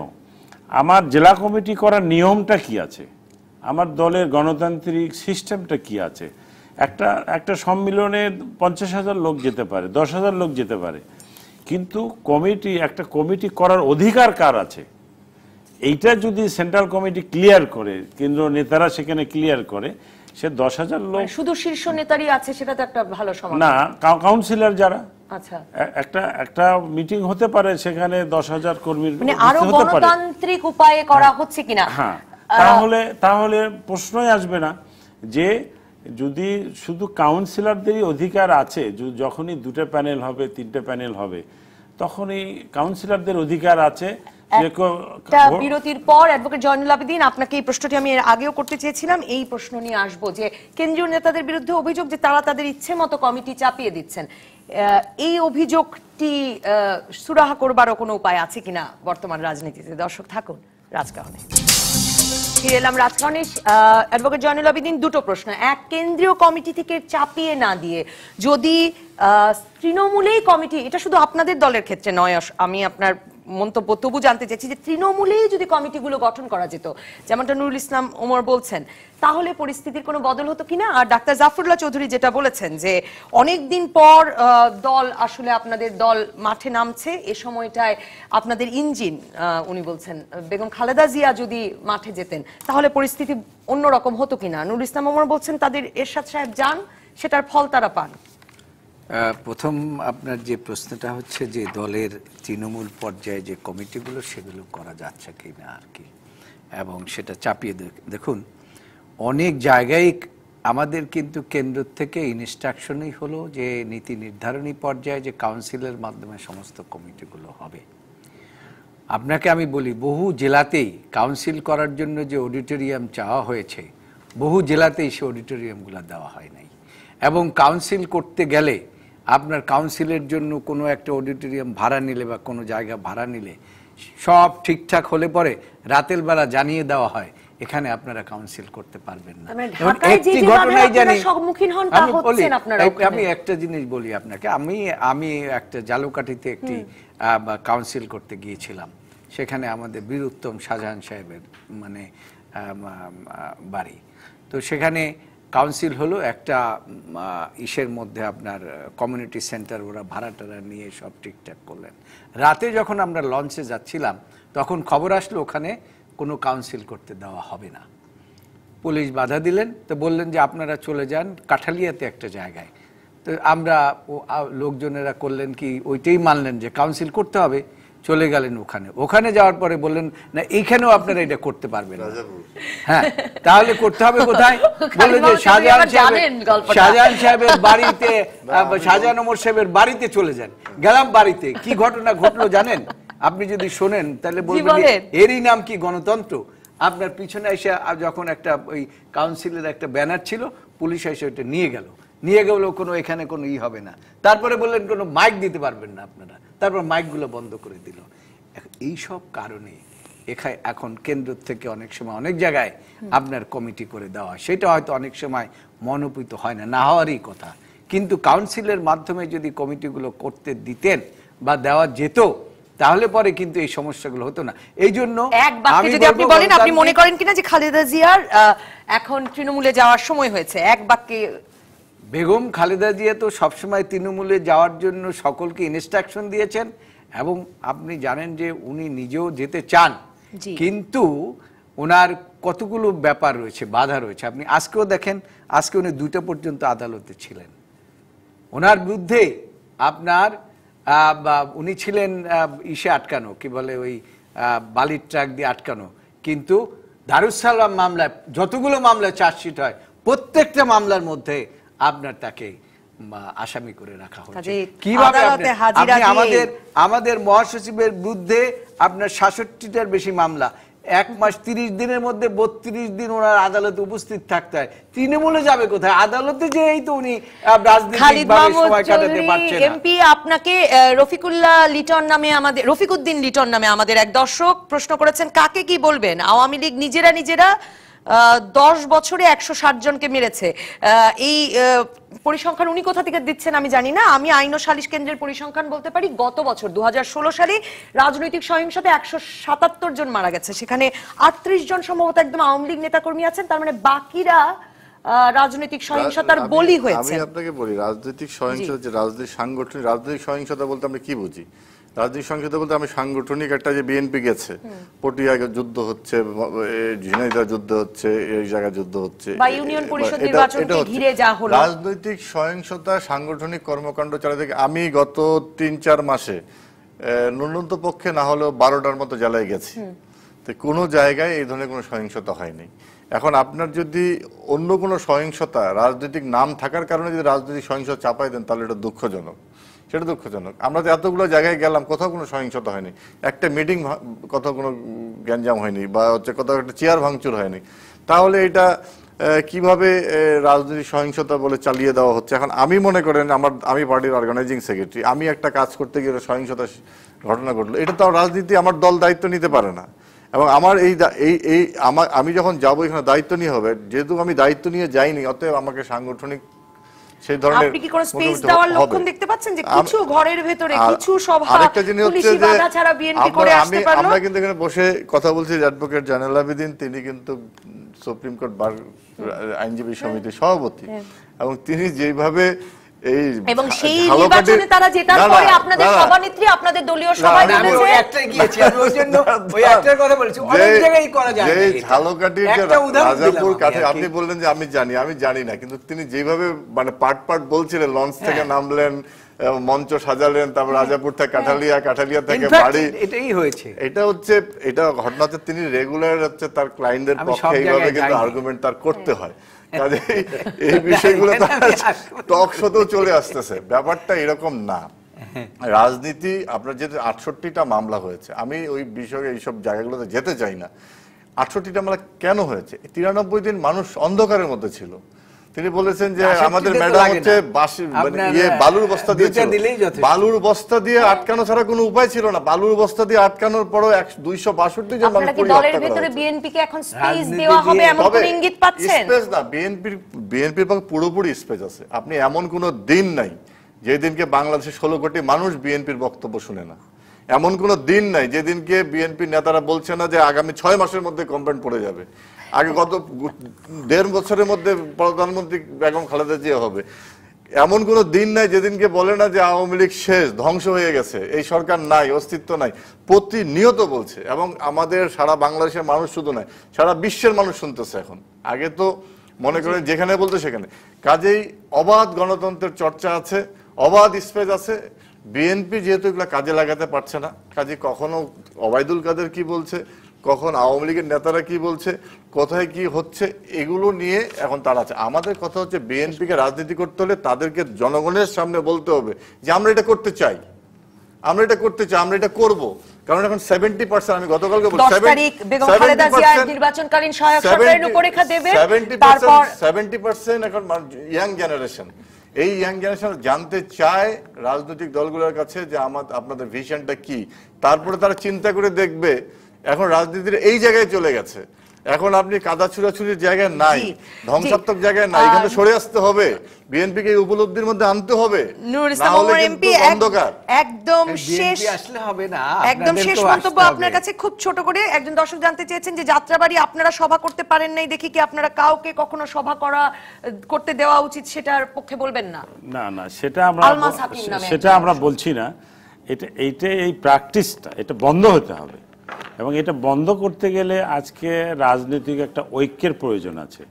আমার জেলা কমিটি করার নিয়মটা কি আছে, আমার দলের গণতান্ত্রিক সিস্টেমটা কি আছে? একটা সম্মিলনে 50,000 লোক যেতে পারে, 10,000 লোক যেতে পারে, কিন্তু একটা কমিটি করার অধিকার কার আছে? এইটা যদি সেন্ট্রাল কমিটি ক্লিয়ার করে, কেন্দ্র নেতারা সেখানে ক্লিয়ার করে, সে 10,000 লোক শুধু শীর্ষ নেতারই আছে, সেটা তো একটা ভালো সমাধান না, কাউন্সিলর যারা, আচ্ছা, একটা মিটিং হতে পারে, সেখানে 10,000 কর্মীর মানে আরো গণতান্ত্রিক উপায়ে করা হচ্ছে কিনা? হ্যাঁ, তাহলে প্রশ্নই আসবে না যে যদি শুধু কাউন্সিলরদেরই অধিকার আছে, যখনই 2টা প্যানেল হবে, 3টে প্যানেল হবে, তখনই কাউন্সিলরদের অধিকার আছে। বিরতির পর অ্যাডভোকেট জয়নুল আবেদীন, আপনাকে এই প্রশ্নটি আমি আগেও করতে চেয়েছিলাম, এই প্রশ্ন নিয়ে আসবো যে কেন্দ্রীয় নেতাদের বিরুদ্ধে অভিযোগ যে তারা তাদের ইচ্ছে মতো কমিটি চাপিয়ে দিচ্ছেন, এই অভিযোগটি সুরাহা করবারও কোনো উপায় আছে কিনা বর্তমান রাজনীতিতে? দর্শক থাকুন রাজকাহনে। ফিরে এলাম রাজকাহনে। অ্যাডভোকেট জয়নুল আবেদীন, দুটো প্রশ্ন। এক, কেন্দ্রীয় কমিটি থেকে চাপিয়ে না দিয়ে যদি তৃণমূলেই কমিটি, এটা শুধু আপনাদের দলের ক্ষেত্রে নয়, আমি আপনার মন্তব্য তবু জানতে চাইছি যে তৃণমূলেই যদি কমিটিগুলো গঠন করা যেত, যেমনটা নুরুল ইসলাম ওমর বলছেন, তাহলে পরিস্থিতির কোনো বদল হতো কিনা? আর ডাক্তার জাফরুল্লাহ চৌধুরী যেটা বলেছেন যে অনেকদিন পর দল, আসলে আপনাদের দল মাঠে নামছে, এ সময়টায় আপনাদের ইঞ্জিন, উনি বলছেন বেগম খালেদা জিয়া যদি মাঠে যেতেন তাহলে পরিস্থিতি অন্যরকম হতো কিনা? নুরুল ইসলাম ওমর বলছেন তাদের এরশাদ সাহেব যান, সেটার ফল তারা পান। প্রথম আপনার যে প্রশ্নটা হচ্ছে যে দলের তৃণমূল পর্যায়ে যে কমিটিগুলো, সেগুলো করা যাচ্ছে কি না আর কি, এবং সেটা চাপিয়ে দেখুন, অনেক জায়গায় আমাদের কিন্তু কেন্দ্র থেকে ইনস্ট্রাকশনই হলো যে নীতি নির্ধারণী পর্যায়ে যে কাউন্সিলের মাধ্যমে সমস্ত কমিটিগুলো হবে। আপনাকে আমি বলি, বহু জেলাতেই কাউন্সিল করার জন্য যে অডিটোরিয়াম চাওয়া হয়েছে, বহু জেলাতেই সে অডিটোরিয়ামগুলো দেওয়া হয় নাই, এবং কাউন্সিল করতে গেলে আপনার কাউন্সিলের জন্য কোনো একটা অডিটোরিয়াম ভাড়া নিলে বা কোনো জায়গা ভাড়া নিলে সব ঠিকঠাক হলে পরে রাতের বেলা জানিয়ে দেওয়া হয় এখানে আপনারা কাউন্সিল করতে পারবেন না। একটি ঘটনাই জানি, আমি একটা জিনিস বলি আপনাকে, আমি একটা জালুকাঠিতে একটি কাউন্সিল করতে গিয়েছিলাম, সেখানে আমাদের বীর উত্তম শাহজাহান সাহেবের মানে বাড়ি। তো সেখানে কাউন্সিল হলো একটা ইসের মধ্যে, আপনার কমিউনিটি সেন্টার, ওরা ভাড়া টাড়া নিয়ে সব ঠিকঠাক করলেন। রাতে যখন আমরা লঞ্চে যাচ্ছিলাম তখন খবর আসলো ওখানে কোনো কাউন্সিল করতে দেওয়া হবে না। পুলিশ বাধা দিলেন, তো বললেন যে আপনারা চলে যান কাঠালিয়াতে একটা জায়গায়। তো আমরা লোকজনেরা করলেন কি, ওইটাই মানলেন যে কাউন্সিল করতে হবে, চলে গেলেন ওখানে। ওখানে যাওয়ার পরে বললেন না এইখানেও আপনারা এটা করতে পারবেন না। হ্যাঁ, তাহলে করতে হবে কোথায়? বললেন যে শাহজাহান সাহেবের বাড়িতে, শাহজাহান ওমর সাহেবের বাড়িতে চলে যান। গেলাম বাড়িতে, কি ঘটনা ঘটলো জানেন? আপনি যদি শোনেন তাহলে বলবেন এরই নাম কি গণতন্ত্র? আপনার পিছনে এসে যখন একটা ওই কাউন্সিলের একটা ব্যানার ছিল, পুলিশ এসে ওইটা নিয়ে গেল কোনো এখানে কোনো হবে না। তারপরে বললেন কোনো মাইক দিতে পারবেন না আপনারা, তারপর মাইকগুলো বন্ধ করে দিল। এই সব কারণে এখন কেন্দ্র থেকে অনেক সময় অনেক জায়গায় আপনার কমিটি করে দেওয়া, সেটা হয়তো অনেক সময় মনোনীত হয় না, না হওয়ারই কথা। কিন্তু কাউন্সিলের মাধ্যমে যদি কমিটিগুলো করতে দিতেন বা দেওয়া যেত, তাহলে পরে কিন্তু এই সমস্যাগুলো হতো না। এই জন্য আপনি বলেন, আপনি মনে করেন কিনা যে খালেদা জিয়ার এখন তৃণমূলে যাওয়ার সময় হয়েছে? এক বাক্যে। বেগম খালেদা জিয়া তো সবসময় তৃণমূলে যাওয়ার জন্য সকলকে ইনস্ট্রাকশন দিয়েছেন, এবং আপনি জানেন যে উনি নিজেও যেতে চান, কিন্তু ওনার কতগুলো ব্যাপার রয়েছে, বাধা রয়েছে। আপনি আজকেও দেখেন, আজকে উনি 2টা পর্যন্ত আদালতে ছিলেন। ওনার বিরুদ্ধে আপনার উনি ছিলেন ইসে আটকানো, কি বলে ওই বালির ট্রাক দিয়ে আটকানো, কিন্তু দারুসালাম মামলায় যতগুলো মামলা চার্জশিট হয় প্রত্যেকটা মামলার মধ্যে আপনার তাকে আসামি করে রাখা হচ্ছে। কিভাবে আমাদের মহাসচিবের বিরুদ্ধে আপনার 66টার বেশি মামলা, 1 মাস 30 দিনের মধ্যে 32 দিন ওনার আদালতে উপস্থিত থাকতে হয়। তৃণমূলে যাবে কোথায়? আদালতে যে এই তো উনি রাজনীতিকভাবে সময় কাটাতে পারছেন না। এমপি আপনাকে রফিকুল্লাহ লিটন নামে, রফিকুদ্দিন লিটন নামে আমাদের এক দর্শক প্রশ্ন করেছেন, কাকে কি বলবেন? আওয়ামী লীগ নিজেরা 10 বছরে 160 জনকে মেরেছে। এই পরিসংখ্যান উনি কোথা থেকে দিচ্ছেন আমি জানি না। আমি আইন ও সালিশ কেন্দ্রের পরিসংখ্যান বলতে পারি। গত বছর 2016 সালে রাজনৈতিক সহিংসতায় 177 জন মারা গেছে, সেখানে 38 জন সম্ভবত একদম আওয়ামী লীগ নেতাকর্মী আছেন। তার মানে বাকিরা রাজনৈতিক সহিংসতার বলি হয়েছে। আমি আপনাকে বলি, রাজনৈতিক সহিংসতা যে রাজনৈতিক সহিংসতা বলতে আমরা কি বুঝি? রাজনৈতিক সহিংসতা বলতে আমি সাংগঠনিক একটা, যে বিএনপি গেছে, পটিয়ায় যুদ্ধ হচ্ছে, ঝিনাইদহ যুদ্ধ হচ্ছে, এই জায়গায় যুদ্ধ হচ্ছে, বা ইউনিয়ন পরিষদ নির্বাচনকে ঘিরে যা হলো, রাজনৈতিক সহিংসতা, সাংগঠনিক কর্মকাণ্ড চালাতে আমি গত 3-4 মাসে ন্যূনতম পক্ষে না হলেও 12টার মতো জেলায় গেছি, তো কোনো জায়গায় এই ধরনের কোনো সহিংসতা হয়নি। এখন আপনার যদি অন্য কোনো সহিংসতা রাজনৈতিক নাম থাকার কারণে যদি রাজনৈতিক সহিংসতা চাপাই দেন, তাহলে এটা দুঃখজনক, সেটা দুঃখজনক। আমরা তো এতগুলো জায়গায় গেলাম, কোথাও কোনো সহিংসতা হয়নি, একটা মিটিং কোথাও কোনো গ্যাঞ্জাম হয়নি, বা কোথাও একটা চেয়ার ভাঙচুর হয়নি, তাহলে এটা কিভাবে রাজনৈতিক সহিংসতা বলে চালিয়ে দেওয়া হচ্ছে? এখন আমি মনে করেন আমি পার্টির অর্গানাইজিং সেক্রেটারি, আমি একটা কাজ করতে গিয়ে সহিংসতা ঘটনা ঘটলো, এটা তো রাজনীতি আমার দল দায়িত্ব নিতে পারে না। এবং আমার আমি যখন যাবো এখানে দায়িত্ব নিয়ে হবে, যেহেতু আমি দায়িত্ব নিয়ে যাইনি, অতএব আমাকে সাংগঠনিক সেই ধরনের আপনি কি কোনো স্পেস দেওয়ার লক্ষণ দেখতে পাচ্ছেন যে কিছু ঘরের ভেতরে কিছু সভা পুলিশি বাধা ছাড়া বিএনপি করে আসতে পারলো? আমরা কিন্তু এখানে বসে কথা বলছি, অ্যাডভোকেট জয়নাল আবেদিন, তিনি কিন্তু সুপ্রিম কোর্ট বার আইনজীবী সমিতির সভাপতি, এবং তিনি যেভাবে এবং সেই নির্বাচনে তারা জেতার পরে আপনাদের সভানেত্রী আপনাদের দলীয় সভায় বলেছে, একটাই গিয়েছি আমি, ওই জন্য ওই একটার কথা বলেছি, অনেক জায়গায় করা যায়। এই ঝালকাঠির যে রাজাপুর কাঠে, আপনি বললেন যে আমি জানি না, কিন্তু তিনি যেভাবে মানে পার্ট বলছিলেন, লঞ্চ থেকে নামলেন, মঞ্চ সাজালেন, তারপর রাজাপুর থেকে কাঠালিয়া থেকে বাড়ি, এটাই হয়েছে। এটা ঘটনা হচ্ছে, তিনি রেগুলার হচ্ছে তার ক্লায়েন্টদের পক্ষে এইভাবে কিন্তু আর্গুমেন্ট তার করতে হয়। এই বিষয়গুলো টক শোতেও চলে আসতেছে, ব্যাপারটা এরকম না। রাজনীতি, আপনার যে 68টা মামলা হয়েছে, আমি ওই বিষয়ে এইসব জায়গাগুলোতে যেতে চাই না। 68টা মামলা কেন হয়েছে? 93 দিন মানুষ অন্ধকারের মধ্যে ছিল। তিনি বলেছেন যে আমাদের ম্যাডাম হচ্ছে বালুর বস্তা দিয়েছিল, বালুর বস্তা দিয়ে আটকানো ছাড়া কোনো উপায় ছিল না। বালুর বস্তা দিয়ে আটকানোর পরও 262 জন মানুষ দলের ভিতরে বিএনপিকে এখন স্পেস দেওয়া হবে এমন কোনো ইঙ্গিত পাচ্ছেন? স্পেস না, বিএনপির পক্ষে পুরোপুরি স্পেস আছে। আপনি এমন কোনো দিন নাই যেদিনকে বাংলাদেশের 16 কোটি মানুষ বিএনপির বক্তব্য শুনে না। এমন কোনো দিন নাই যেদিনকে বিএনপির নেতারা বলছে না যে আগামী 6 মাসের মধ্যে কমপ্লেন্ট পড়ে যাবে। আগে গত 1.5 বছরের মধ্যে প্রধানমন্ত্রী বেগম খালেদা জিয়া হবে। এমন কোনো দিন নাই যেদিনকে বলে না যে আওয়ামী লীগ শেষ, ধ্বংস হয়ে গেছে, এই সরকার নাই, অস্তিত্ব নাই। প্রতিনিয়ত বলছে, এবং আমাদের সারা বাংলাদেশের মানুষ শুধু নয়, সারা বিশ্বের মানুষ শুনতেছে এখন। আগে তো মনে করেন যেখানে বলতো সেখানে। কাজেই অবাধ গণতন্ত্রের চর্চা আছে, অবাধ স্পেস আছে। বিএনপি যেহেতু এগুলো কাজে লাগাতে পারছে না, কাজে কখনো ওবায়দুল কাদের কি বলছে, কখন আওয়ামী লীগের নেতারা কি বলছে, কোথায় কি হচ্ছে, এগুলো নিয়ে এখন তারা আছে। আমাদের কথা হচ্ছে বিএনপিকে রাজনীতি করতে হলে তাদেরকে জনগণের সামনে বলতে হবে যে আমরা এটা করতে চাই, আমরা এটা করতে চাই, আমরা এটা করব। কারণ এখন 70%, আমি গতকালকে বলছি 10 তারিখ বেগম খালেদা জিয়া নির্বাচনকালীন সহায়ক সরকারের রূপরেখা দেবে, তারপর 70% এখন ইয়াং জেনারেশন, এই ইয়াং জেনারেশন জানতে চায় রাজনৈতিক দলগুলোর কাছে যে আপনাদের ভিশনটা কি। তারপরে তারা চিন্তা করে দেখবে। এখন রাজনীতির এই জায়গায় চলে গেছে, এখন আপনি কাদা ছুড়াছুড়ির জায়গায় নাই, ধ্বংসাত্মক জায়গায় নাই, এখানে সরে আসতে হবে, বিএনপিকে এই উপলব্ধির মধ্যে আনতে হবে। নুরুল ইসলাম ওমর এমপি, একদম শেষ আসলে হবে না, একদম শেষ মন্তব্য আপনার কাছে খুব ছোট করে। একজন দর্শক জানতে চেয়েছেন যে যাত্রাবাড়ি আপনারা সভা করতে পারেন নাই, দেখি কি আপনারা কাউকে কখনো সভা করতে দেওয়া উচিত সেটার পক্ষে বলবেন না? না না, সেটা আমরা বলছি না। এইটা এই প্র্যাকটিসটা এটা বন্ধ হতে হবে, এবং এটা বন্ধ করতে গেলে আজকে রাজনৈতিক একটা ঐক্যের প্রয়োজন আছে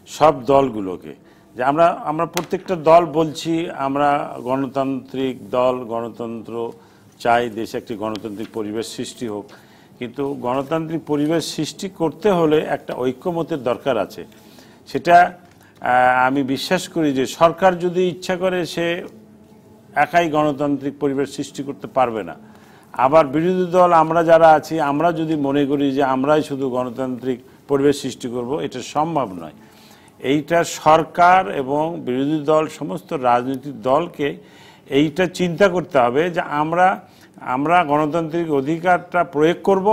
সব দলগুলোকে। যে আমরা প্রত্যেকটা দল বলছি আমরা গণতান্ত্রিক দল, গণতন্ত্র চাই, দেশে একটি গণতান্ত্রিক পরিবেশ সৃষ্টি হোক, কিন্তু গণতান্ত্রিক পরিবেশ সৃষ্টি করতে হলে একটা ঐক্যমতের দরকার আছে। সেটা আমি বিশ্বাস করি যে সরকার যদি ইচ্ছা করে সে একাই গণতান্ত্রিক পরিবেশ সৃষ্টি করতে পারবে না। আবার বিরোধী দল আমরা যারা আছি, আমরা যদি মনে করি যে আমরাই শুধু গণতান্ত্রিক পরিবেশ সৃষ্টি করব, এটা সম্ভব নয়। এইটা সরকার এবং বিরোধী দল, সমস্ত রাজনৈতিক দলকে এইটা চিন্তা করতে হবে যে আমরা গণতান্ত্রিক অধিকারটা প্রয়োগ করব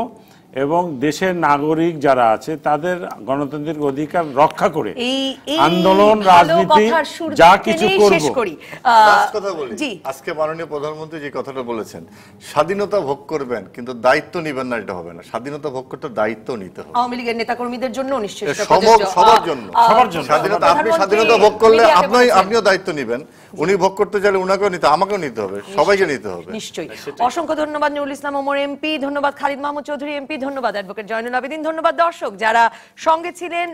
এবং দেশের নাগরিক যারা আছে তাদের গণতান্ত্রিক অধিকার রক্ষা করে আন্দোলন, রাজনীতি যা কিছু করব। আজকে মাননীয় প্রধানমন্ত্রী যে কথাটা বলেছেন, স্বাধীনতা ভোগ করবেন কিন্তু দায়িত্ব নিবেন না, এটা হবে না। স্বাধীনতা ভোগ করতে দায়িত্ব নিতে হবে। আওয়ামী লীগের নেতাকর্মীদের জন্য নিশ্চয়ই সবার জন্য স্বাধীনতা। আপনি স্বাধীনতা ভোগ করলে আপনিও দায়িত্ব নিবেন, উনি ভোগ করতে চাইলে উনাকেও নিতে, আমাকেও নিতে হবে, সবাইকে নিতে হবে। নিশ্চয়ই। অসংখ্য ধন্যবাদ নুরুল ইসলাম ওমর এমপি, ধন্যবাদ খালিদ মাহমুদ চৌধুরী এমপি, ধন্যবাদ অ্যাডভোকেট জয়নুল আবেদিন, ধন্যবাদ দর্শক যারা সঙ্গে ছিলেন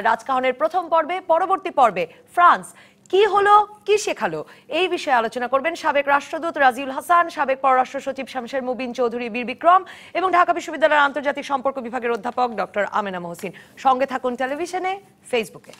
রাজকাহনের প্রথম পর্বে। পরবর্তী পর্বে ফ্রান্স কি হলো, কি শেখালো, এই বিষয়ে আলোচনা করবেন সাবেক রাষ্ট্রদূত রাজিউল হাসান, সাবেক পররাষ্ট্র সচিব শামশের মুবিন চৌধুরী বীর বিক্রম এবং ঢাকা বিশ্ববিদ্যালয়ের আন্তর্জাতিক সম্পর্ক বিভাগের অধ্যাপক ডক্টর আমেনা মহসিন। সঙ্গে থাকুন টেলিভিশনে, ফেসবুকে।